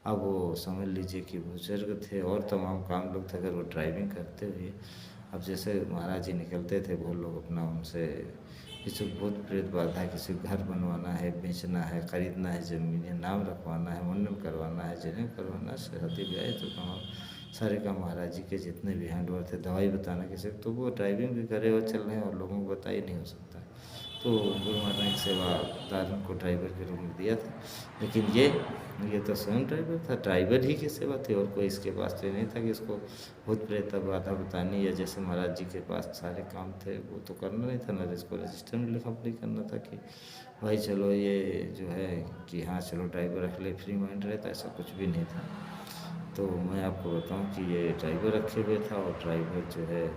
अब वो समझ लीजिए कि बुजुर्ग थे और तमाम काम लोग थे, अगर वो ड्राइविंग करते हुए, अब जैसे महाराज जी निकलते थे वो लोग अपना उनसे किसी को भूत प्रेत बाधा है, किसी को घर बनवाना है, बेचना है, खरीदना है, ज़मीनें नाम रखवाना है, मुंडन करवाना है, जनेऊ करवाना है, शादी ब्याह, तो तमाम सारे काम महाराज जी के जितने भी हैंडओवर थे, दवाई बताना किसी को, तो वो ड्राइविंग भी करे और चल रहे हैं और लोगों को बता ही नहीं हो सकता। तो गुरु महाराज ने एक सेवादार उनको ड्राइवर के रूप में दिया था। लेकिन ये तो स्वयं ड्राइवर था, ड्राइवर ही की सेवा थी, और कोई इसके पास तो नहीं था कि इसको भूत प्रेत बाधा बतानी, या जैसे महाराज जी के पास सारे काम थे वो तो करना नहीं था, ना इसको रजिस्टर में लिखा पढ़ी करना था कि भाई चलो ये जो है कि हाँ चलो ड्राइवर रख ले, फ्री माइंड रहता, ऐसा कुछ भी नहीं था। तो मैं आपको बताऊं कि ये ड्राइवर रखे हुए था, और ड्राइवर जो है,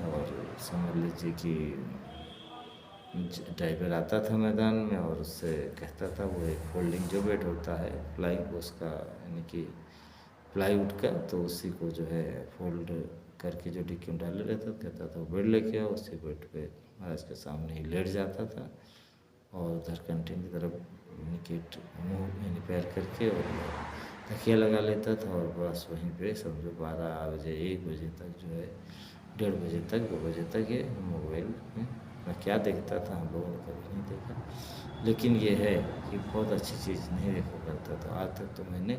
और समझ लीजिए कि ड्राइवर आता था मैदान में और उससे कहता था, वो एक फोल्डिंग जो बेड होता है प्लाई उसका, यानी कि प्लाईवुड का, तो उसी को जो है फोल्ड करके जो डिक्की में डाले रहता, कहता था वो बेड लेके आओ, उसी बेड पे महाराज के सामने ही लेट जाता था और उधर कंटिन की तरफ निकेट मुँह यानी पैर करके और तकिया लगा लेता था, और बस वहीं पे समझो 12 बजे 1 बजे तक जो है, 1:30 बजे तक 2 बजे तक ये मोबाइल में मैं क्या देखता था, हम लोगों ने कभी नहीं देखा। लेकिन ये है कि बहुत अच्छी चीज़ नहीं देखा करता था। आज तक तो मैंने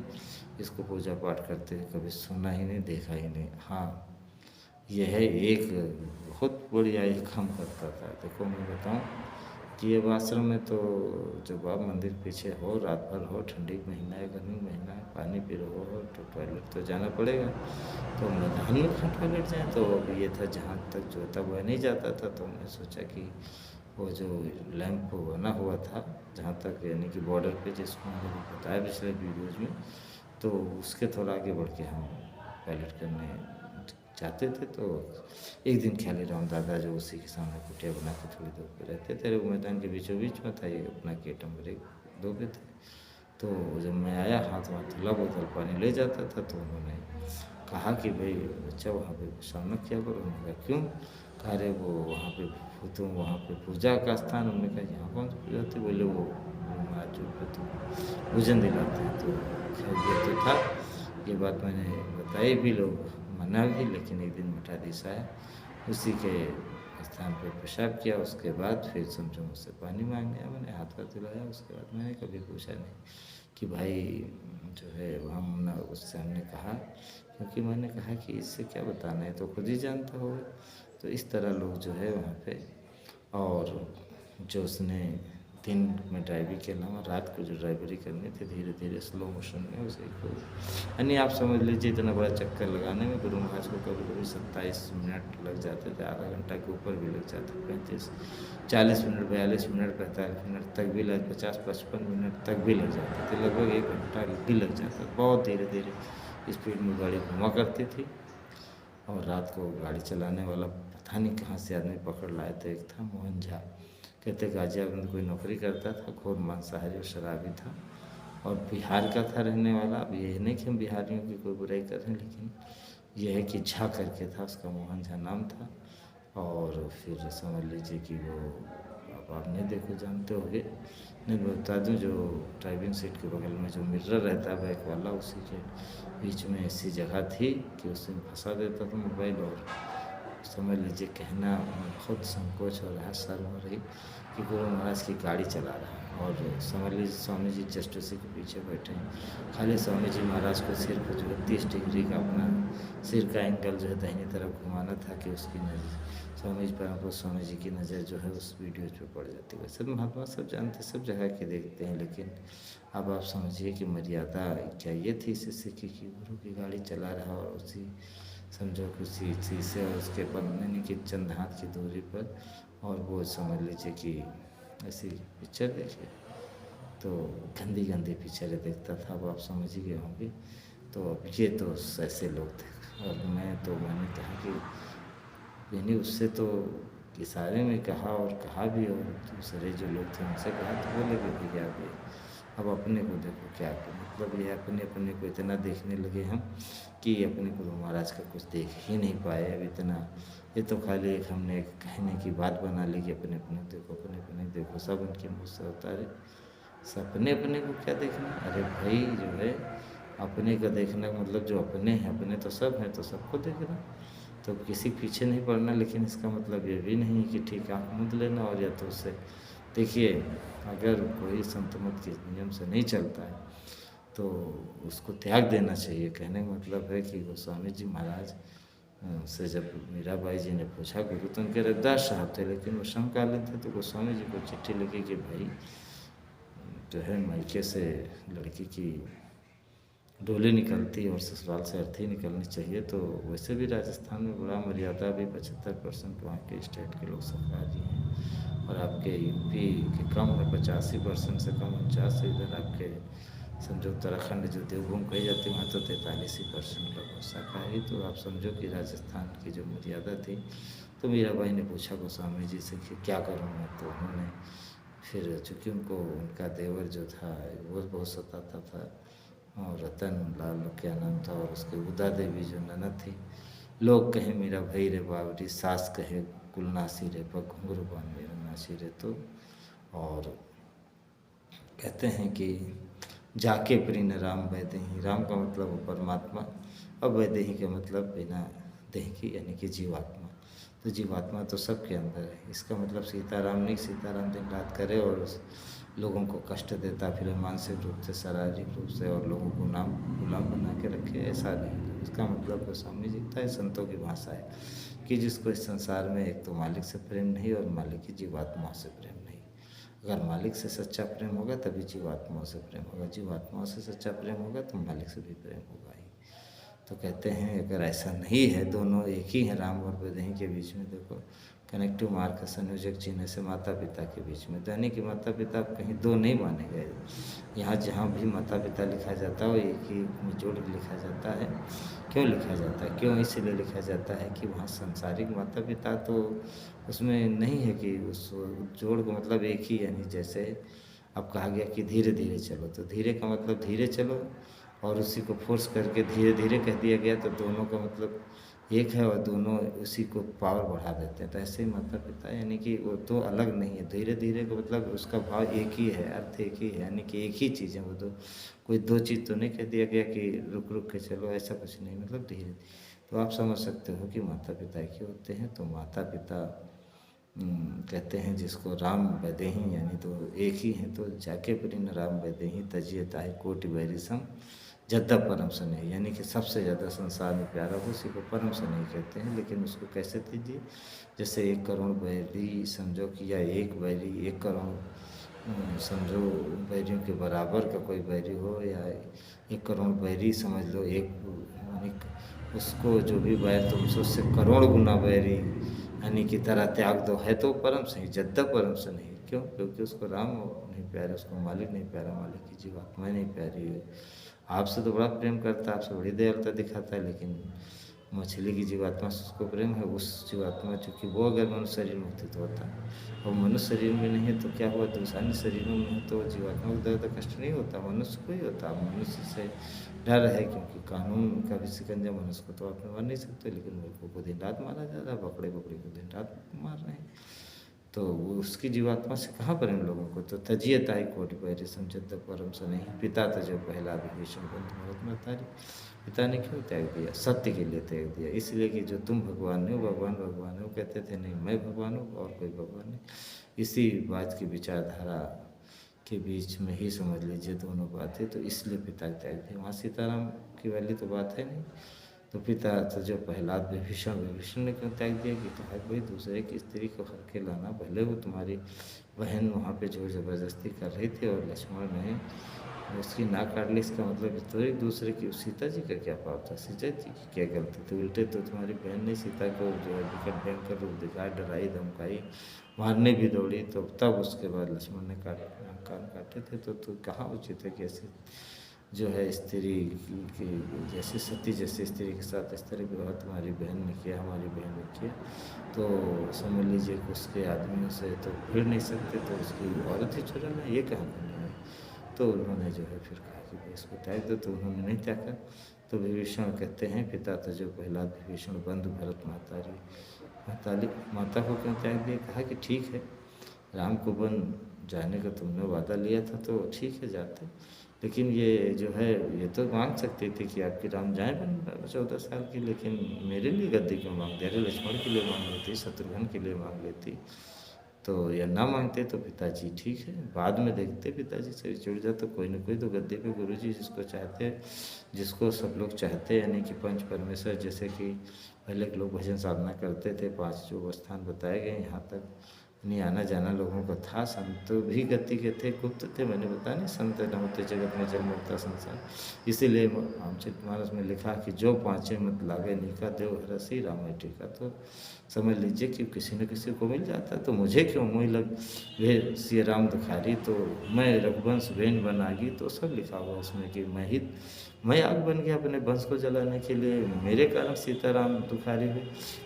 इसको पूजा पाठ करते हुए कभी सुना ही नहीं, देखा ही नहीं। हाँ, यह है एक बहुत बढ़िया एक काम करता था। देखो मैं बताऊँ कि अब आश्रम में तो जब आप मंदिर पीछे हो, रात भर हो, ठंडी महीना है, गर्मी महीना है, पानी पी रहे हो तो टॉयलेट तो जाना पड़ेगा। तो मैदान में कहाँ टॉयलेट जाए, तो अब ये था जहाँ तक जो था वह नहीं जाता था। तो मैं सोचा कि वो जो लैंप बना हुआ था जहाँ तक यानी कि बॉर्डर पे, जिसको मैंने बताया पिछले वीडियोज़ में, तो उसके थोड़ा आगे बढ़ के हम टॉयलेट करने जाते थे। तो एक दिन ख्याली राम दादा जो उसी के सामने कुटिया बना के थोड़ी दूर पे रहते थे, वो मैदान के बीचों बीच में था, ये अपना गेट नंबर 1-2 पे थे। तो जब मैं आया, हाथ में थैला बोतल पानी ले जाता था, तो उन्होंने कहा कि भाई बच्चा वहाँ पे विश्राम किया करो। उन्होंने कहा क्यों? कहा अरे वो वहाँ पे तो वहाँ पे पूजा का स्थान। हमने कहा यहाँ कौन सी पूजा होती? बोले वो महाराज पे तो भोजन दिलाते हैं। तो खैर ये तो था, ये बात मैंने बताई भी, लोग मना भी, लेकिन एक दिन मठाधीश आया, उसी के स्थान पर पेशाब किया। उसके बाद फिर समझो मुझसे पानी मांग गया, मैंने हाथ हाथ धुलाया। उसके बाद मैंने कभी पूछा नहीं कि भाई जो है हम, उससे हमने कहा, क्योंकि मैंने कहा कि इससे क्या बताना है, तो खुद ही जानता होगा। तो इस तरह लोग जो है वहाँ पे, और जो उसने दिन में ड्राइविंग के अलावा रात को जो ड्राइवरी करनी थी, धीरे धीरे स्लो मोशन में उसे को, यानी आप समझ लीजिए इतना बड़ा चक्कर लगाने में गुरु महाराज को कभी कभी 27 मिनट लग जाते थे, आधा घंटा के ऊपर भी लग जाते, 35, 40 मिनट, 42 मिनट, 45 मिनट तक भी लग, 50-55 मिनट तक भी लग जाते थे, लगभग 1 घंटा भी लग जाता। बहुत धीरे धीरे स्पीड में गाड़ी घुमा करती थी। और रात को गाड़ी चलाने वाला पता नहीं कहाँ से आदमी पकड़ लाए थे, एक था मोहन झा, कहते गाजियाबाद में कोई नौकरी करता था, घोर मांसाहारी और शराबी था, और बिहार का था रहने वाला। अब ये नहीं कि हम बिहारियों की कोई बुराई कर रहे हैं, लेकिन यह है कि झा करके था, उसका मोहन झा नाम था। और फिर समझ लीजिए कि वो, अब आप नहीं देखो जानते होंगे, नहीं बता दूँ, जो ड्राइविंग सीट के बगल में जो मिरर रहता है बैक वाला, उसी के बीच में ऐसी जगह थी कि उसमें फंसा देता था मोबाइल, और समझ लीजिए कहना बहुत संकोच हो रहा है, शर्म हो रही कि गुरु महाराज की गाड़ी चला रहा है और समझ लीजिए स्वामी जी जस्ट उसी के पीछे बैठे हैं। खाली स्वामी जी महाराज को सिर्फ जो है 30 डिग्री का अपना सिर का एंगल जो है दाहिनी तरफ घुमाना था कि उसकी नज़र स्वामी जी पर स्वामी जी की नज़र जो है उस वीडियो पर पड़ जाती है। वैसे महात्मा सब जानते, सब जगह के देखते हैं, लेकिन अब आप समझिए कि मर्यादा क्या ये थी शिष्य की कि गुरु की गाड़ी चला रहा और उसी समझो किसी चीज़ से और उसके बनने की चंद हाथ की दूरी पर, और वो समझ लीजिए कि ऐसी पिक्चर देखिए तो गंदी गंदी पिक्चरें देखता था। अब आप समझ ही गए होंगे। तो अब ये तो ऐसे लोग थे और मैंने कहा कि यानी उससे तो इशारे में कहा और कहा भी, और दूसरे जो लोग थे उनसे कहा तो बोले कि भैया अभी अब अपने को देखो क्या मतलब ये अपने को इतना देखने लगे हम कि अपने गुरु महाराज का कुछ देख ही नहीं पाए अब इतना। ये तो खाली एक हमने एक कहने की बात बना ली कि अपने अपने देखो सब उनके मुँह से उतारे। सपने अपने को क्या देखना? अरे भाई जो है अपने का देखना मतलब जो अपने हैं, अपने तो सब हैं तो सबको देखना, तो किसी पीछे नहीं पड़ना। लेकिन इसका मतलब ये भी नहीं कि ठीक आँख मूंद लेना और या तो उससे देखिए अगर कोई संत मत के नियम से नहीं चलता है तो उसको त्याग देना चाहिए। कहने का मतलब है कि गोस्वामी जी महाराज से जब मीराबाई जी ने पूछा, गुरु तो उनके रविदास साहब थे लेकिन वो समकालीन थे, तो गोस्वामी जी को चिट्ठी लिखी कि भाई जो है मायके से लड़की की डोली निकलती और ससुराल से अर्थी निकलनी चाहिए। तो वैसे भी राजस्थान में बड़ा मर्यादा भी 75% वहाँ के स्टेट के लोग सरकारी हैं और आपके यूपी के कम है 85% से कम 49। इधर आपके समझो उत्तराखंड जो देवभूमि कही जाती है वहाँ तो 43% लोग शाकाहारी। तो आप समझो कि राजस्थान की जो मर्यादा थी। तो मीराबाई ने पूछा गोस्वामी जी से कि क्या करूँ मैं, तो उन्होंने फिर चूँकि उनको उनका देवर जो था वो बहुत सताता था और रतन लाल क्या नाम था, और उसके उदा देवी जो ननद थी, लोग कहें मेरा भाई रे बावरी, सास कहे कुलनासी रे पर घुंघरू बान मेरा नासी रे। तो और कहते हैं कि जाके प्रिन राम वैदेही, राम का मतलब वो परमात्मा और वैदेही का मतलब बिना देह की यानी कि जीवात्मा। तो जीवात्मा तो सबके अंदर है। इसका मतलब सीताराम नहीं, सीताराम दिन रात करे और लोगों को कष्ट देता फिर मानसिक रूप से शारीरिक रूप से और लोगों को गुलाम बना के रखे, ऐसा नहीं। इसका मतलब गोस्वामी जी का संतों की भाषा है कि जिसको इस संसार में एक तो मालिक से प्रेम नहीं और मालिक की जीवात्मा से प्रेम नहीं। अगर मालिक से सच्चा प्रेम होगा तभी जीवात्माओं से प्रेम होगा, जीवात्माओं से सच्चा प्रेम होगा तो मालिक से भी प्रेम होगा ही। तो कहते हैं अगर ऐसा नहीं है, दोनों एक ही हैं राम और वैदेही के बीच में, देखो कनेक्टिव मार्ग का संयोजक चिन्ह से माता पिता के बीच में, यानी कि माता पिता कहीं दो नहीं माने गए। यहाँ जहाँ भी माता पिता लिखा जाता है वो एक ही में जोड़ के लिखा जाता है। क्यों लिखा जाता है? क्यों इसलिए लिखा जाता है कि वहाँ सांसारिक माता पिता तो उसमें नहीं है कि उस जोड़ को मतलब एक ही, यानी जैसे अब कहा गया कि धीरे धीरे चलो, तो धीरे का मतलब धीरे चलो और उसी को फोर्स करके धीरे धीरे कह दिया गया तो दोनों का मतलब एक है और दोनों उसी को पावर बढ़ा देते हैं। तो ऐसे ही माता पिता यानी कि वो तो अलग नहीं है, धीरे धीरे का मतलब उसका भाव एक ही है, अर्थ एक ही है, यानी कि एक ही चीज़ है वो। तो कोई दो चीज़ तो नहीं कह दिया गया कि रुक रुक के चलो, ऐसा कुछ नहीं, मतलब धीरे। तो आप समझ सकते हो कि माता पिता एक ही होते हैं। तो माता पिता कहते हैं जिसको राम वैदेही यानी तो एक ही हैं। तो जाके परिन राम वैदेही तजिए ताहि कोटि वैरी सम जद्दा परम स्नेह, यानी कि सबसे ज़्यादा संसार में प्यारा हो उसी को परम स्नेह कहते हैं। लेकिन उसको कैसे दीजिए? जैसे 1 करोड़ बैरी समझो कि, या एक बैरी 1 करोड़ समझो बैरियों के बराबर का कोई बैरी हो, या 1 करोड़ बैरी समझ लो, एक यानी उसको जो भी बैर तुम उससे करोड़ गुना बैरी यानी कि तरह त्याग दो, है तो परम सही, जद्दा परम से नहीं। क्यों? क्योंकि उसको राम नहीं प्यारा, उसको मालिक नहीं प्यारा, मालिक की जीवात्मा नहीं प्यारी है। आपसे तो बड़ा प्रेम करता है, आपसे बड़ी दयालुता दिखाता है, लेकिन मछली की जीवात्मा से उसको प्रेम है। उस जीवात्मा चूँकि वो अगर मनुष्य शरीर में होती तो होता, और मनुष्य शरीर में नहीं है तो क्या हुआ? दूसरे शरीरों में है तो जीवात्मा को ज़्यादा कष्ट नहीं होता, मनुष्य को ही होता। मनुष्य से डर है क्योंकि कानून का भी शिकंजा, मनुष्य को तो आप मार नहीं सकते, लेकिन मूर्खों को दिन रात मारा जा रहा है, बकरे को दिन रात मार रहे हैं। तो वो उसकी जीवात्मा से कहाँ पर इन लोगों को, तो तजियताई कोटि पैरि समझत परम सनेही, पिता तजो पहला विभीषण बंधु भरत महतारी। पिता ने क्यों त्याग दिया? सत्य के लिए त्याग दिया, इसलिए कि जो तुम भगवान हो, भगवान भगवान हो, कहते थे नहीं मैं भगवान हूँ और कोई भगवान नहीं। इसी बात की विचारधारा के बीच में ही समझ लीजिए दोनों बातें, तो इसलिए पिता त्याग दिया। वहाँ सीताराम की वाली तो बात है नहीं। तो पिता तो जो प्रहलाद विभीषण ने क्यों त्याग दिया कि कहा भाई दूसरे की स्त्री को हर के लाना, भले वो तुम्हारी बहन वहाँ पे जोर ज़बरदस्ती कर रही थी और लक्ष्मण ने उसकी नाक काट ली, इसका मतलब तो एक दूसरे की, सीता जी का क्या पाप था, सीता जी की क्या गलती थी? उल्टे तो तुम्हारी बहन ने सीता को जो है विकट भयंकर रूप दिखाया, डराई धमकाई, मारने भी दौड़ी, तो तब उसके बाद लक्ष्मण ने कान काटे थे। तो कहाँ उचित है कि ऐसे जो है स्त्री की जैसे सती जैसे स्त्री के साथ इस तरह व्यवहार तुम्हारी बहन ने किया, हमारी बहन ने किया, तो समझ लीजिए कि उसके आदमियों से तो फिर नहीं सकते, तो उसकी औरत ही चुरा है, ये कहाँ करना है। तो उन्होंने जो है फिर कहा कि इसको त्याग दो, तो उन्होंने नहीं त्यागा। तो विभीषण कहते हैं पिता तजो प्रहलाद विभीषण बंधु भरत महतारी, माता को क्यों त्याग दिया? कहा कि ठीक है, राम को वन जाने का तुमने वादा लिया था तो ठीक है जाते, लेकिन ये जो है ये तो मांग सकते थे कि आपके राम जाए वन 14 साल की, लेकिन मेरे लिए गद्दी क्यों मांग दे रहे? लक्ष्मण के लिए मांग लेती, शत्रुघ्न के लिए मांग लेती, तो या ना मांगते तो पिताजी ठीक है, बाद में देखते पिताजी से जुड़ जाए तो कोई ना कोई तो गद्दे पे गुरुजी जिसको चाहते, जिसको सब लोग चाहते, यानी कि पंच परमेश्वर, जैसे कि पहले के लोग भजन साधना करते थे, 5 जो स्थान बताए गए यहाँ तक नहीं आना जाना लोगों का था। संत भी गति के थे, गुप्त थे, मैंने बताया नहीं, संत न होते जगत में जन्म होता संसार। इसीलिए रामचरितमानस में लिखा कि जो पाँचे मत लागे निका देव हरसी राम टीका। तो समझ लीजिए कि किसी न किसी को मिल जाता, तो मुझे क्यों मोह लग वे सिय राम दुखारी, तो मैं रघुवंश बेन बनागी, तो सब लिखा हुआ उसमें कि मैं आग बन गया अपने वंश को जलाने के लिए, मेरे कारण सीताराम दुखारी हुए।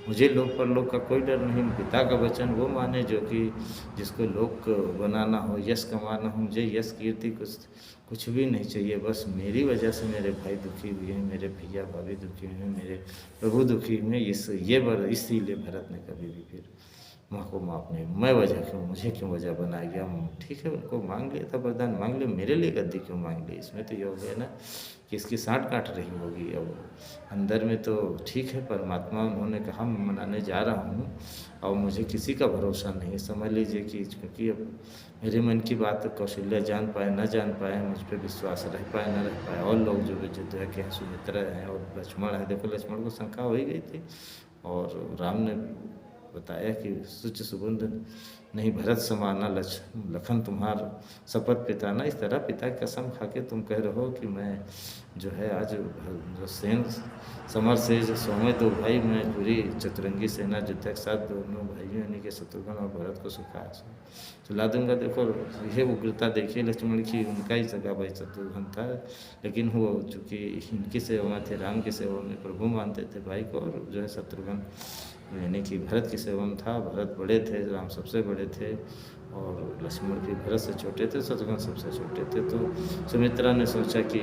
मुझे लोक परलोक का कोई डर नहीं, पिता का वचन वो माने जो कि जिसको लोक बनाना हो, यश कमाना हो, मुझे यश कीर्ति कुछ भी नहीं चाहिए, बस मेरी वजह से मेरे भाई दुखी हुए हैं, मेरे भैया भाभी दुखी हुए हैं, मेरे प्रभु दुखी हुए हैं, इसीलिए भरत ने कभी भी फिर माँ को माफ नहीं, मैं वजह क्यों, मुझे क्यों वजह बनाया गया? ठीक है, उनको मांग लिया था वरदान, मांग लिया, मेरे लिए गद्दी क्यों मांग ली? इसमें तो ये हो गया ना कि इसकी साँठ काट रही होगी। अब अंदर में तो ठीक है, परमात्मा उन्होंने कहा मैं मनाने जा रहा हूँ और मुझे किसी का भरोसा नहीं, समझ लीजिए कि क्योंकि अब मेरे मन की बात कौशल्या जान पाए न जान पाए, मुझ पर विश्वास रह पाए न रह पाए, और लोग जो है कि सुमित्रा हैं और लक्ष्मण है, देखो लक्ष्मण को शंका हो ही गई थी, और राम ने बताया कि सुच सुगंध नहीं भरत समाना लखन तुम्हार शपथ पिता ना, इस तरह पिता की कसम खा के तुम कह रहे हो कि मैं जो है आज जो सेन समर से जो सोमे दो भाई, मैं पूरी चतुरंगी सेना युद्ध के साथ दोनों भाइयों यानी कि शत्रुघ्न और भरत को सुला दूंगा। देखो ये उग्रता देखिए लक्ष्मण की, उनका ही जगह भाई शत्रुघ्न था, लेकिन वो चूँकि इनकी सेवा में थे, राम की सेवा में प्रभु मानते थे भाई को, और जो है शत्रुघ्न यानी कि भरत की सेवा में था। भरत बड़े थे, राम सबसे बड़े थे, और लक्ष्मण भी भरत से छोटे थे, शत्रुघ्न सबसे छोटे थे। तो सुमित्रा ने सोचा कि,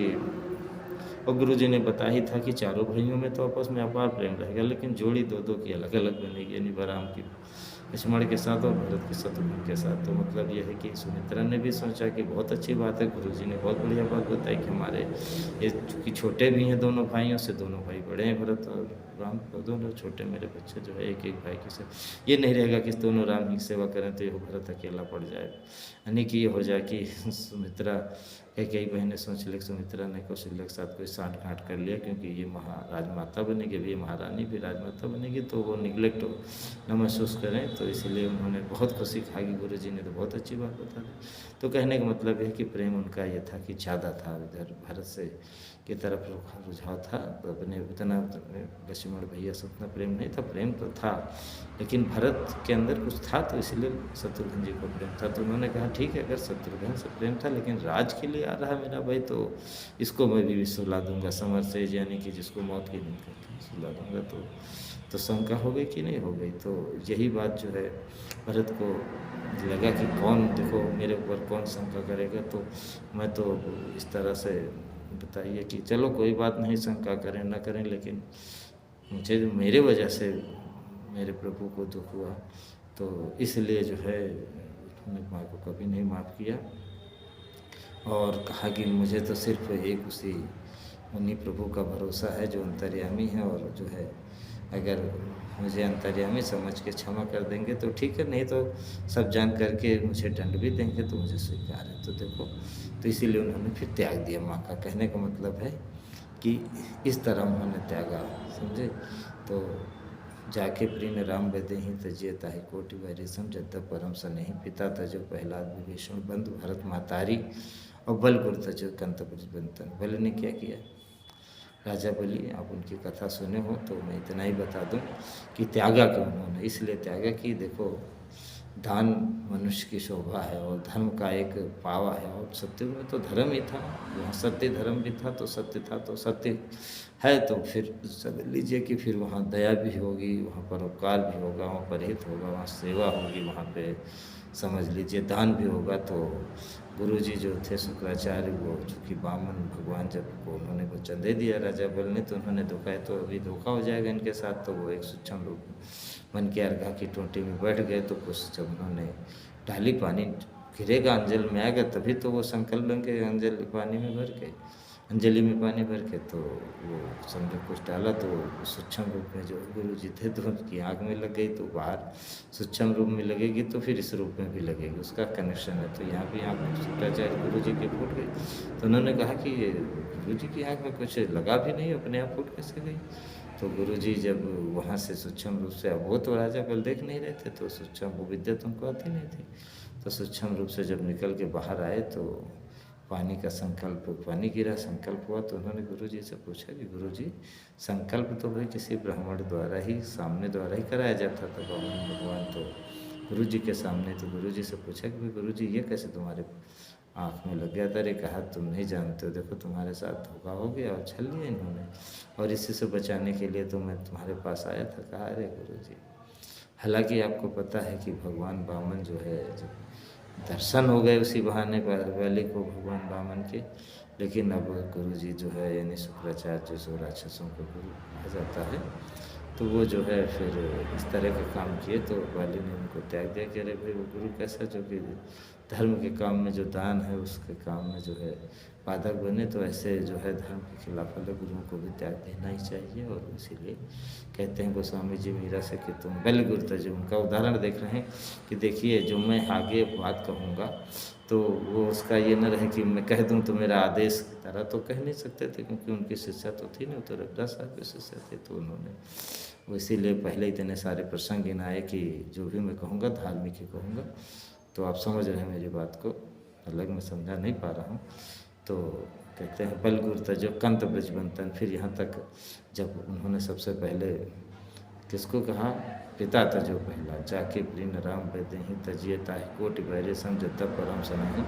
और गुरुजी ने बताया ही था कि चारों भाइयों में तो आपस में अपार प्रेम रहेगा, लेकिन जोड़ी दो दो की अलग अलग बनेगी, यानी राम की लक्ष्मण के साथ और भरत के शत्रुघ्न के साथ। तो मतलब यह है कि सुमित्रा ने भी सोचा कि बहुत अच्छी बात है, गुरुजी ने बहुत बढ़िया बात बताई कि हमारे ये चूँकि छोटे भी हैं दोनों भाइयों से, दोनों भाई बड़े हैं भरत और राम, दोनों छोटे मेरे बच्चे जो है एक एक भाई की सेवा, ये नहीं रहेगा कि दोनों राम की सेवा करें तो ये भरत अकेला पड़ जाए, यानी कि ये हो जाए कि सुमित्रा कई बहनें सोच ले, सुमित्रा ने कौशल्या के साथ कोई साठ गांठ कर लिया, क्योंकि ये राजमाता बनेगी, अभी ये महारानी भी राजमाता बनेगी, तो वो निगलेक्ट न महसूस करें, तो इसलिए उन्होंने बहुत खुशी खाई। गुरु जी ने तो बहुत अच्छी बात बता दी। तो कहने का मतलब है कि प्रेम उनका ये था कि ज़्यादा था, इधर भरत से की तरफ रुझाव था, तो अपने उतना लक्ष्मण भैया से उतना प्रेम नहीं था, प्रेम तो था, लेकिन भरत के अंदर कुछ था, तो इसलिए शत्रुघ्न जी को प्रेम था। तो उन्होंने कहा ठीक है, अगर शत्रुघ्न से प्रेम था लेकिन राज के लिए आ रहा है मेरा भाई, तो इसको मैं भी सुला दूंगा, समर से यानी कि जिसको मौत की नींद कहते हैं, सुला दूंगा। तो शंका हो गई कि नहीं हो गई, तो यही बात जो है भरत को लगा कि कौन, देखो मेरे ऊपर कौन शंका करेगा, तो मैं तो इस तरह से बताइए कि चलो कोई बात नहीं, शंका करें ना करें, लेकिन मुझे मेरे वजह से मेरे प्रभु को दुख हुआ, तो इसलिए जो है उन्होंने माँ को कभी नहीं माफ़ किया और कहा कि मुझे तो सिर्फ एक उसी उन्हीं प्रभु का भरोसा है जो अंतर्यामी है, और जो है अगर मुझे अंतर्यामी समझ के क्षमा कर देंगे तो ठीक है, नहीं तो सब जान करके मुझे दंड भी देंगे तो मुझे स्वीकार है। तो देखो, तो इसीलिए उन्होंने फिर त्याग दिया। माँ का कहने का मतलब है कि इस तरह उन्होंने त्यागा, समझे। तो जाके प्रीन राम बदेहि तजिए ताहि कोटि वैरिसम जद्द परम सनेहि पिता तजो प्रहलाद विभीषण बंधु भरत महतारी और बल गुरु तजो कंत बंतन। बल ने क्या किया, राजा बलि, आप उनकी कथा सुने हो तो मैं इतना ही बता दूं कि त्यागा क्यों उन्होंने, इसलिए त्यागा कि देखो दान मनुष्य की शोभा है और धर्म का एक पावा है, और सत्य में तो धर्म ही था, वहाँ सत्य धर्म भी था, तो सत्य था तो सत्य है, तो फिर समझ लीजिए कि फिर वहाँ दया भी होगी, वहाँ परोपकार भी होगा, वहाँ परहित होगा, वहाँ सेवा होगी, वहाँ पे समझ लीजिए दान भी होगा। तो गुरुजी जो थे शुक्राचार्य, वो चूँकि वामन भगवान जब को उन्होंने वचन दे दिया राजा बल ने, तो उन्होंने धोखा है तो अभी धोखा हो जाएगा इनके साथ, तो वो एक सूक्ष्म रूप मन के अर्घा की टोटी में बैठ गए। तो कुछ जब उन्होंने डाली, पानी गिरेगा अंजल में आएगा तभी तो वो संकल्प लेंगे, अंजलि पानी में भर के, अंजलि में पानी भर के, तो वो समझो कुछ डाला तो सूक्ष्म रूप में जो गुरु जी थे तो उनकी आँख में लग गई, तो बाहर सूक्ष्म रूप में लगेगी तो फिर इस रूप में भी लगेगी, उसका कनेक्शन है। तो यहाँ भी आँख शुक्राचार्य गुरु जी की फूट गई, तो उन्होंने कहा कि गुरु जी की आँख में कुछ लगा भी नहीं, अपने आप फूट कैसे गई। तो गुरुजी जब वहाँ से सूक्ष्म रूप से, अब वो तो राजा बल देख नहीं रहे थे, तो सूक्ष्म वो विद्या तुमको आती नहीं थी, तो सूक्ष्म रूप से जब निकल के बाहर आए तो पानी का संकल्प, पानी गिरा, संकल्प हुआ। तो उन्होंने गुरुजी से पूछा कि गुरुजी संकल्प तो भाई किसी ब्राह्मण द्वारा ही, सामने द्वारा ही कराया जाता था, भगवान तो गुरुजी के सामने। तो गुरुजी से पूछा कि भाई गुरुजी ये कैसे तुम्हारे आँख में लग गया था। अरे कहा तुम नहीं जानते हो, देखो तुम्हारे साथ धोखा हो गया और छल लिया इन्होंने, और इसी से बचाने के लिए तो मैं तुम्हारे पास आया था। कहा अरे गुरुजी, हालांकि आपको पता है कि भगवान वामन जो है, जब दर्शन हो गए उसी बहाने वाले को भगवान वामन के, लेकिन अब गुरुजी जो है यानी शुक्राचार्य जो राक्षसों का गुरु कहा जाता है, तो वो जो है फिर इस तरह का काम किए, तो वाली ने उनको त्याग दिया कि अरे भाई वो गुरु कैसा जो कि धर्म के काम में जो दान है उसके काम में जो है बाधक बने, तो ऐसे जो है धर्म के खिलाफ वाले गुरुओं को भी त्याग देना ही चाहिए। और इसीलिए कहते हैं गोस्वामी जी मीरा से कि तुम बल गुरु तजो, उनका उदाहरण देख रहे हैं कि देखिए जो मैं आगे बात कहूँगा तो वो उसका ये न रहे कि मैं कह दूं तो मेरा आदेश की तरह तो कह नहीं सकते थे, क्योंकि उनकी शिष्या तो थी नहीं, तो रविदास साहब के शिष्य थे। तो उन्होंने वो इसीलिए पहले इतने सारे प्रसंग गिनाए कि जो भी मैं कहूँगा धार्मिक ही कहूँगा। तो आप समझ रहे हैं मेरी बात को, अलग मैं समझा नहीं पा रहा हूँ। तो कहते हैं बल गुरु तजो कंत ब्रजबंतन। फिर यहाँ तक जब उन्होंने सबसे पहले किसको कहा, पिता तजो पहला, जाके प्रीन राम बदेहि तजिए ताहि कोटि भैरे समझता परम सनाही।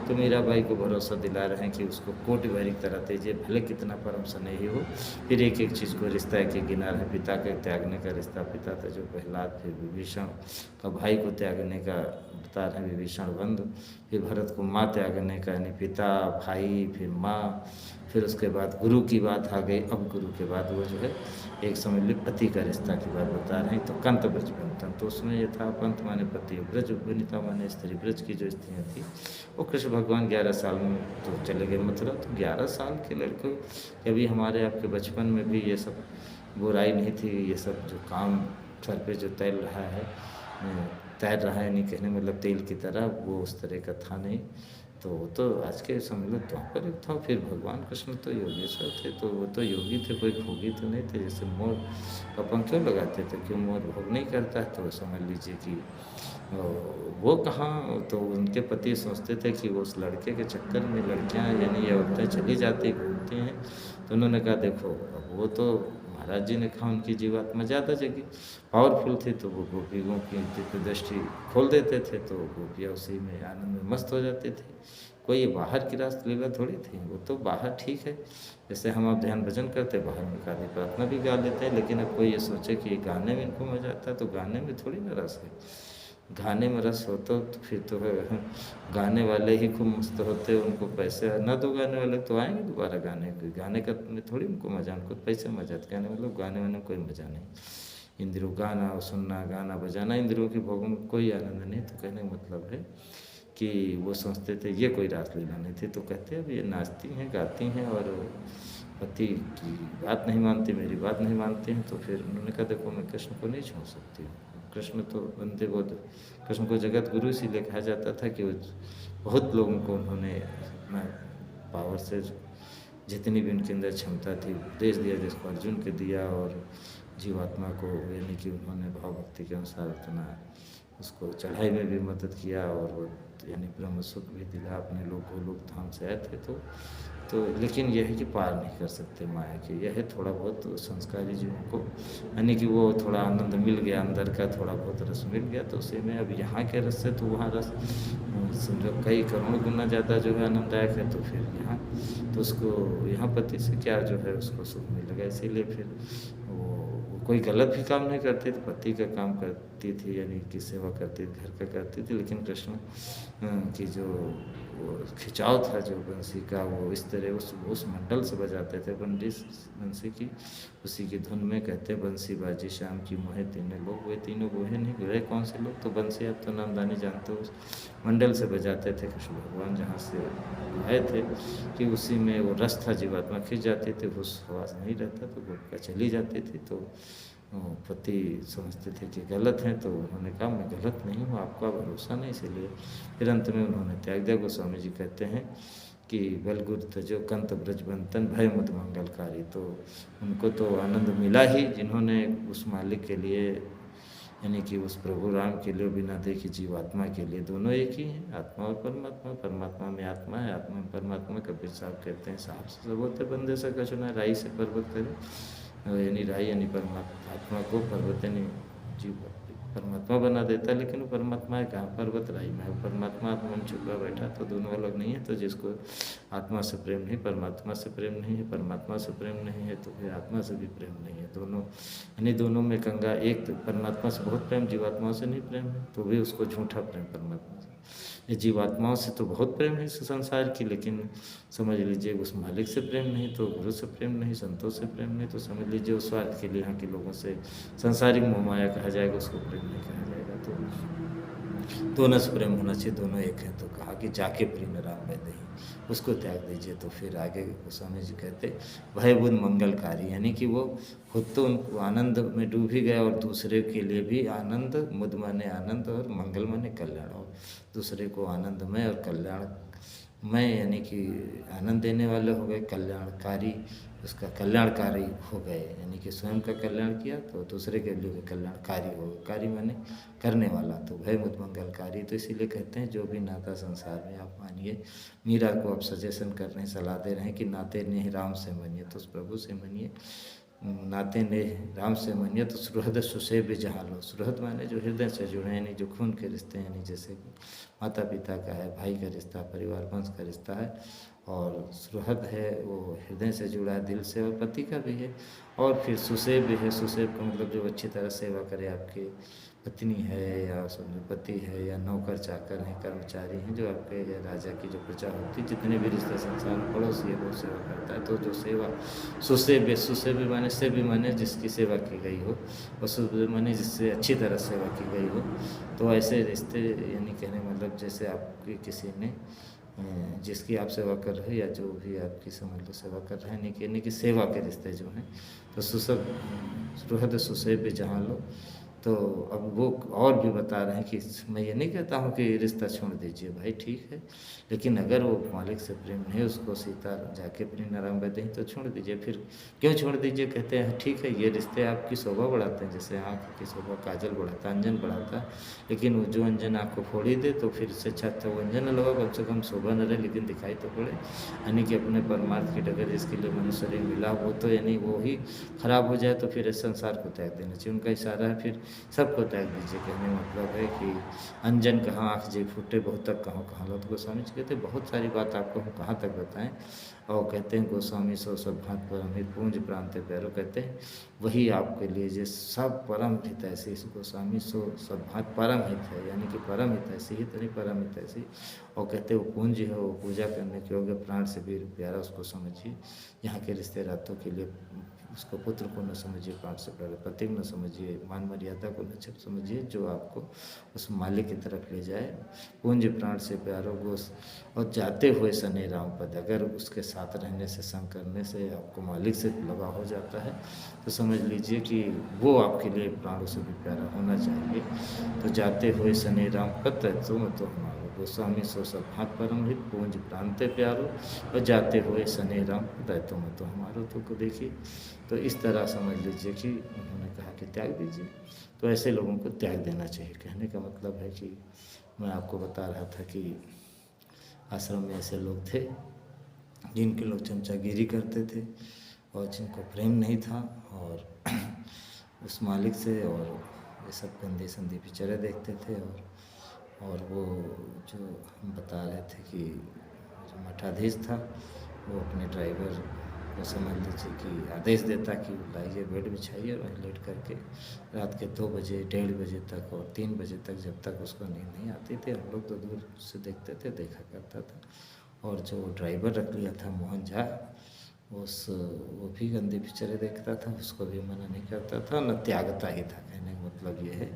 तो मीरा बाई को भरोसा दिला रहे हैं कि उसको कोटि भैरी की तरह तेजिए, भले कितना परम स्नेही हो। फिर एक एक चीज़ को रिश्ता के गिना रहे, पिता के त्यागने का रिश्ता, पिता तजो प्रहलाद, फिर विभीषण का भाई को त्यागने का बता रहे विभीषण बंधु, फिर भरत को माँ त्यागने का, यानी पिता भाई फिर माँ, फिर उसके बाद गुरु की बात आ गई। अब गुरु के बाद वो जो है एक समझ ली पति का रिश्ता की बात बता रहे हैं। तो कंत ब्रज बनता, तो उसमें ये था पंत माने पति, ब्रज वनिता माने स्त्री, ब्रज की जो स्त्रियाँ थी वो कृष्ण भगवान 11 साल में तो चले गए मथुरा। तो 11 साल के लड़के, अभी हमारे आपके बचपन में भी ये सब बुराई नहीं थी, ये सब जो काम सर पे जो तैर रहा है, तैर रहा है नहीं कहने मतलब तेल की तरह, वो उस तरह का था नहीं। तो वो तो आज के समझ लो द्वापर युग था। फिर भगवान कृष्ण तो योगेश्वर थे, तो वो तो योगी थे, कोई भोगी तो नहीं थे। जैसे मोर का पंख क्यों लगाते थे, क्यों मोर भोग नहीं करता है, तो समझ लीजिए कि वो कहाँ, तो उनके पति सोचते थे कि वो उस लड़के के चक्कर में लड़कियाँ यानी ये औरतें चली जाती घूमती हैं। तो उन्होंने कहा देखो अब वो तो महाराज जी ने कहा उनकी जीवात्मा ज़्यादा जगी पावरफुल थी, तो वो गोपियों की दिव्य दृष्टि खोल देते थे, तो गोपियाँ उसी में आनंद में मस्त हो जाती थी। कोई ये बाहर की रास लीला थोड़ी थी, वो तो बाहर ठीक है, जैसे हम अब ध्यान भजन करते बाहर में गाली प्रार्थना भी गा लेते हैं, लेकिन अब कोई ये सोचे कि गाने में इनको मजा आता है, तो गाने में थोड़ी ना रस है। गाने में रस होता तो फिर तो गाने वाले ही खूब मस्त होते, उनको पैसे ना दो गाने वाले तो आएंगे दोबारा गाने का में थोड़ी उनको मज़ा, उनको पैसे मजा, गाने मतलब गाने वाने में कोई मज़ा नहीं। इंद्रियों गाना सुनना, गाना बजाना, इंद्रियों के भोगों में कोई आनंद नहीं। तो कहने का मतलब है कि वो समझते थे ये कोई रासलीला नहीं थी। तो कहते अब ये नाचती हैं, गाती हैं और पति की बात नहीं मानती, मेरी बात नहीं मानती हैं। तो फिर उन्होंने कहा देखो मैं कृष्ण को नहीं छोड़ सकती हूँ। कृष्ण तो बंदे वो, कृष्ण को जगत गुरु इसीलिए कहा जाता था कि वो बहुत लोगों को उन्होंने अपना पावर से जितनी भी उनके अंदर क्षमता थी उपदेश दिया, जिसको अर्जुन के दिया, और जीवात्मा को यानी कि उन्होंने भाव भक्ति के अनुसार उतना उसको चढ़ाई में भी मदद किया, और वो यानी ब्रह्म सुख भी दिला। अपने लोग गोलोक धाम से आए थे तो लेकिन यह है कि पार नहीं कर सकते माया के। यह है थोड़ा बहुत संस्कारी जीवों को, यानी कि वो थोड़ा आनंद मिल गया, अंदर का थोड़ा बहुत रस मिल गया तो उसी में। अब यहाँ के रस से तो वहाँ रस समझो कई करोड़ गुना ज़्यादा जो है आनंददायक है। तो फिर यहाँ तो उसको यहाँ पति से क्या जो है उसको सुख मिलेगा। इसीलिए फिर वो कोई गलत भी काम नहीं करती थी, पति का काम करती थी, यानी कि सेवा करती थी, घर का करती थी। लेकिन कृष्ण की जो वो खिंचाव था जो बंसी का, वो इस तरह उस मंडल से बजाते थे बंसी की, उसी की धुन में। कहते बंसी बाजी शाम की मोहे तीनों लोग, वे तीनों गोहे नहीं गए कौन से लोग। तो बंसी आप तो नामदानी जानते हो, उस मंडल से बजाते थे कृष्ण भगवान जहाँ से आए थे, कि उसी में वो रस था, जीवात्मा खिंच जाती थी, उस आवाज़ नहीं रहता तो गोपिका चली जाती थी। तो पति समझते थे कि गलत हैं, तो उन्होंने कहा मैं गलत नहीं हूँ, आपका भरोसा नहीं, इसीलिए फिर अंत में उन्होंने त्याग दिया। गोस्वामी जी कहते हैं कि बलगुर तजो कंत ब्रजबंतन भय मत मंगलकारी। तो उनको तो आनंद मिला ही जिन्होंने उस मालिक के लिए, यानी कि उस प्रभु राम के लिए, बिना देखे जीवात्मा के लिए, दोनों एक ही हैं, आत्मा और परमात्मा। परमात्मा में आत्मा है, आत्मा में परमात्मा। कबीर साहब कहते हैं साहब से सब होते बंदे से कछुना, राई से पर्वत करे, यानी राई यानी परमात्मा, आत्मा को पर्वत यानी जीव परमात्मा बना देता है। लेकिन वो परमात्मा है कहाँ, पर्वत राई में है। परमात्मा आत्मा में छुपा बैठा, तो दोनों अलग नहीं है। तो जिसको आत्मा से प्रेम नहीं, परमात्मा से प्रेम नहीं है, परमात्मा से प्रेम नहीं है, तो फिर आत्मा से भी प्रेम नहीं है। दोनों यानी दोनों में कंगा एक। तो परमात्मा से बहुत प्रेम, जीवात्माओं से नहीं प्रेम है, तो भी उसको झूठा प्रेम परमात्मा से। ये जीवात्माओं से तो बहुत प्रेम है इस संसार की, लेकिन समझ लीजिए उस मालिक से प्रेम नहीं, तो गुरु से प्रेम नहीं, संतों से प्रेम नहीं, तो समझ लीजिए उस स्वार्थ के लिए यहाँ के लोगों से संसारिक मोहमाया कहा जाएगा, उसको प्रेम नहीं कहा जाएगा। तो दोनों से प्रेम होना चाहिए, दोनों एक हैं। तो कहा कि जाके प्रिय न राम वै दही, उसको त्याग दीजिए। तो फिर आगे गोस्वामी जी कहते भय बुद्ध मंगलकारी, यानी कि वो खुद तो उनको आनंद में डूब ही गया, और दूसरे के लिए भी आनंद, मुद माने आनंद और मंगल माने कल्याण, और दूसरे को आनंदमय और कल्याणमय यानी कि आनंद देने वाले हो गए, कल्याणकारी उसका कल्याणकारी हो गए, यानी कि स्वयं का कल्याण किया तो दूसरे के लिए भी कल्याणकारी हो गए। कारी माने करने वाला, तो भय मुद मंगलकारी। तो इसीलिए कहते हैं जो भी नाता संसार में आप मानिए, मीरा को आप सजेशन कर रहे हैं, सलाह दे रहे हैं कि नाते ने राम से मनिए, तो उस प्रभु से मनिए। नाते ने राम से मनिए तो सुहृद सुसेव्य जहाँ लो। सुहृद माने जो हृदय से जुड़े, यानी जो खून के रिश्ते, यानी जैसे कि माता पिता का है, भाई का रिश्ता, परिवार वंश का रिश्ता है। और सुहृद है वो हृदय से जुड़ा है, दिल से, और पति का भी है। और फिर सुसेव्य है, सुसेव्य का मतलब जो अच्छी तरह सेवा करे, आपके पत्नी है या समझो पति है या नौकर चाकर हैं, कर्मचारी हैं, जो आपके या राजा की जो प्रजा होती है, जितने भी रिश्ते संसार में पड़ोसी है वो सेवा करता है। तो जो सेवा सुसेव्य, सुसेव्य माने सेव्य माने जिसकी सेवा की गई हो, और सुसेव्य माने जिससे अच्छी तरह सेवा की गई हो। तो ऐसे रिश्ते यानी कहने मतलब जैसे आपकी किसी ने जिसकी आप सेवा कर रहे हैं, या जो भी आपकी समझ लो सेवा कर रहे हैं, यानी कि सेवा के रिश्ते जो हैं, तो सुहृद सुसेव्य जहाँ लो। तो अब वो और भी बता रहे हैं कि मैं ये नहीं कहता हूँ कि रिश्ता छोड़ दीजिए, भाई ठीक है, लेकिन अगर वो मालिक से प्रेम नहीं, उसको सीता जाके प्रिय न राम वै दही, तो छोड़ दीजिए। फिर क्यों छोड़ दीजिए, कहते हैं ठीक है ये रिश्ते आपकी शोभा बढ़ाते हैं, जैसे आँख की शोभा काजल बढ़ाता है, अंजन बढ़ाता है, लेकिन वो जो अंजन आँख को फोड़ ही दे तो फिर इससे अच्छा था वो अंजन न लगा, कम से कम शोभा न रहे लेकिन दिखाई तो पड़े। यानी कि अपने परमार्थ की डगर जिसके लिए मनुष्य शरीर मिला, वो तो यानी वो ही खराब हो जाए तो फिर इस संसार को त्याग देना चाहिए। उनका इशारा है फिर सबको त्याग दीजिए, कहने मतलब है कि अंजन कहाँ आँख जे फूटे बहुत तक कहाँ कहाँ लो। तो गोस्वामी जी कहते हैं बहुत सारी बात आपको हम कहाँ तक बताएं, और कहते हैं गोस्वामी सो सब भांत परमहित पूंज प्रांत पैरो, कहते हैं वही आपके लिए जो सब परम हित ऐसी, इस गोस्वामी सो सब भांत परम हित है, यानी कि परम हित ऐसी हित नहीं परम हित ऐसी। और कहते हैं वो पूंज है, वो पूजा करने के योग्य, प्राण से भी प्यारा, उसको समझिए। यहाँ के रिश्ते रातों के लिए उसको पुत्र को न समझिए, प्राण से प्यारे पति को न समझिए, मान मर्यादा को न समझिए, जो आपको उस मालिक की तरफ ले जाए। पूंज प्राण से प्यारो गोस, और जाते हुए सने राम पद, अगर उसके साथ रहने से, संग करने से आपको मालिक से लगाव हो जाता है तो समझ लीजिए कि वो आपके लिए प्राणों से भी प्यारा होना चाहिए। तो जाते हुए सने राम पद तुम तो हमारो, गोस्वामी सो सब हाथ परम हित, पूंज प्राण ते प्यारो, और जाते हुए सने राम पद तुम तो हमारो। तो देखिए, तो इस तरह समझ लीजिए कि उन्होंने कहा कि त्याग दीजिए। तो ऐसे लोगों को त्याग देना चाहिए। कहने का मतलब है कि मैं आपको बता रहा था कि आश्रम में ऐसे लोग थे जिनके लोग चमचागिरी करते थे और जिनको प्रेम नहीं था और उस मालिक से, और ये सब गंदे संदे पिक्चरें देखते थे। और वो जो हम बता रहे थे कि जो मठाधीश था वो अपने ड्राइवर को समझ लीजिए कि आदेश देता कि लाइए बेड बिछाइए और वहीं लेट करके रात के 2 बजे, 1:30 बजे तक और 3 बजे तक, जब तक उसको नींद नहीं आती थी, हम लोग तो दूर से देखते थे, देखा करता था। और जो ड्राइवर रख लिया था मोहन झा, वो भी गंदी पिक्चरें देखता था, उसको भी मना नहीं करता था, न त्यागता ही था। कहने का मतलब ये है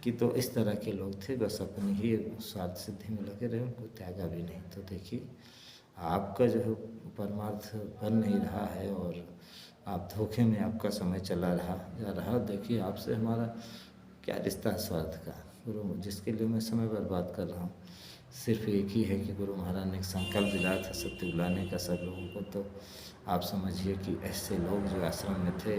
कि तो इस तरह के लोग थे, बस अपनी ही स्वार्थ सिद्धि में लगे रहे, उनको त्यागा भी नहीं। तो देखिए, आपका जो है परमार्थ बन नहीं रहा है और आप धोखे में आपका समय चला जा रहा। देखिए, आपसे हमारा क्या रिश्ता है स्वार्थ का। गुरु जिसके लिए मैं समय बर्बाद कर रहा हूँ, सिर्फ एक ही है कि गुरु महाराज ने एक संकल्प दिलाया था सत्य बुलाने का सब लोगों को। तो आप समझिए कि ऐसे लोग जो आश्रम में थे,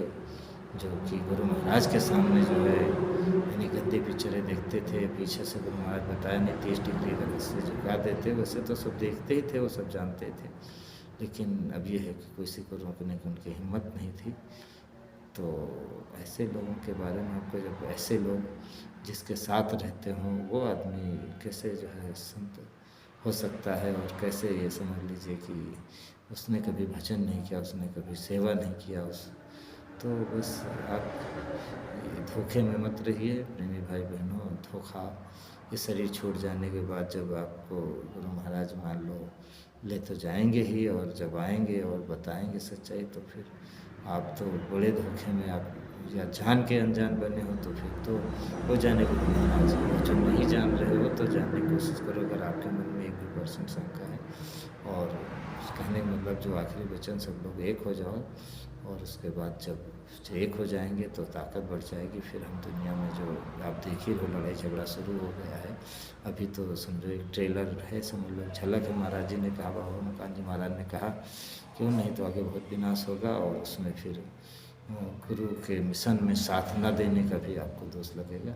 जो कि गुरु महाराज के सामने जो है यानी गंदी पिक्चरें देखते थे, पीछे से गुरु महाराज बताया नहीं 30 डिग्री गलत से झुका देते, वैसे तो सब देखते ही थे, वो सब जानते थे, लेकिन अब ये है कि किसी को रोकने की उनकी हिम्मत नहीं थी। तो ऐसे लोगों के बारे में आपको, जब ऐसे लोग जिसके साथ रहते हों, वो आदमी कैसे जो है संत हो सकता है, और कैसे ये समझ लीजिए कि उसने कभी भजन नहीं किया, उसने कभी सेवा नहीं किया तो बस आप धोखे में मत रहिए प्रेमी भाई बहनों। धोखा, ये शरीर छूट जाने के बाद जब आपको गुरु महाराज मान लो ले तो जाएंगे ही, और जब आएंगे और बताएंगे सच्चाई तो फिर आप तो बड़े धोखे में, आप या जान के अनजान बने हो तो फिर तो हो जाने को गुरु महाराज है। जो नहीं जान रहे हो तो जानने की कोशिश करो, अगर आपके मन में 1% शंका है। और कहने का मतलब जो आखिरी वचन, सब लोग एक हो जाओ, और उसके बाद जब एक हो जाएंगे तो ताकत बढ़ जाएगी। फिर हम दुनिया में जो आप देख ही रहे, लड़ाई झगड़ा शुरू हो गया है। अभी तो समझो एक ट्रेलर है, समझ लो झलक है। महाराज जी ने कहा, बाबा मुकान जी महाराज ने कहा, क्यों नहीं तो आगे बहुत विनाश होगा, और उसमें फिर गुरु के मिशन में साथ न देने का भी आपको दोष लगेगा।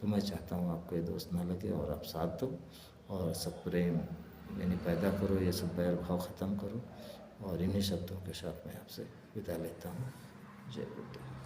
तो मैं चाहता हूँ आपको ये दोष ना लगे और आप साथ दो, और सब प्रेम यानी पैदा करो, ये सब बैर भाव ख़त्म करो। और इन्हीं शब्दों के साथ मैं आपसे विदा लेता हूँ। जय गुरुदेव।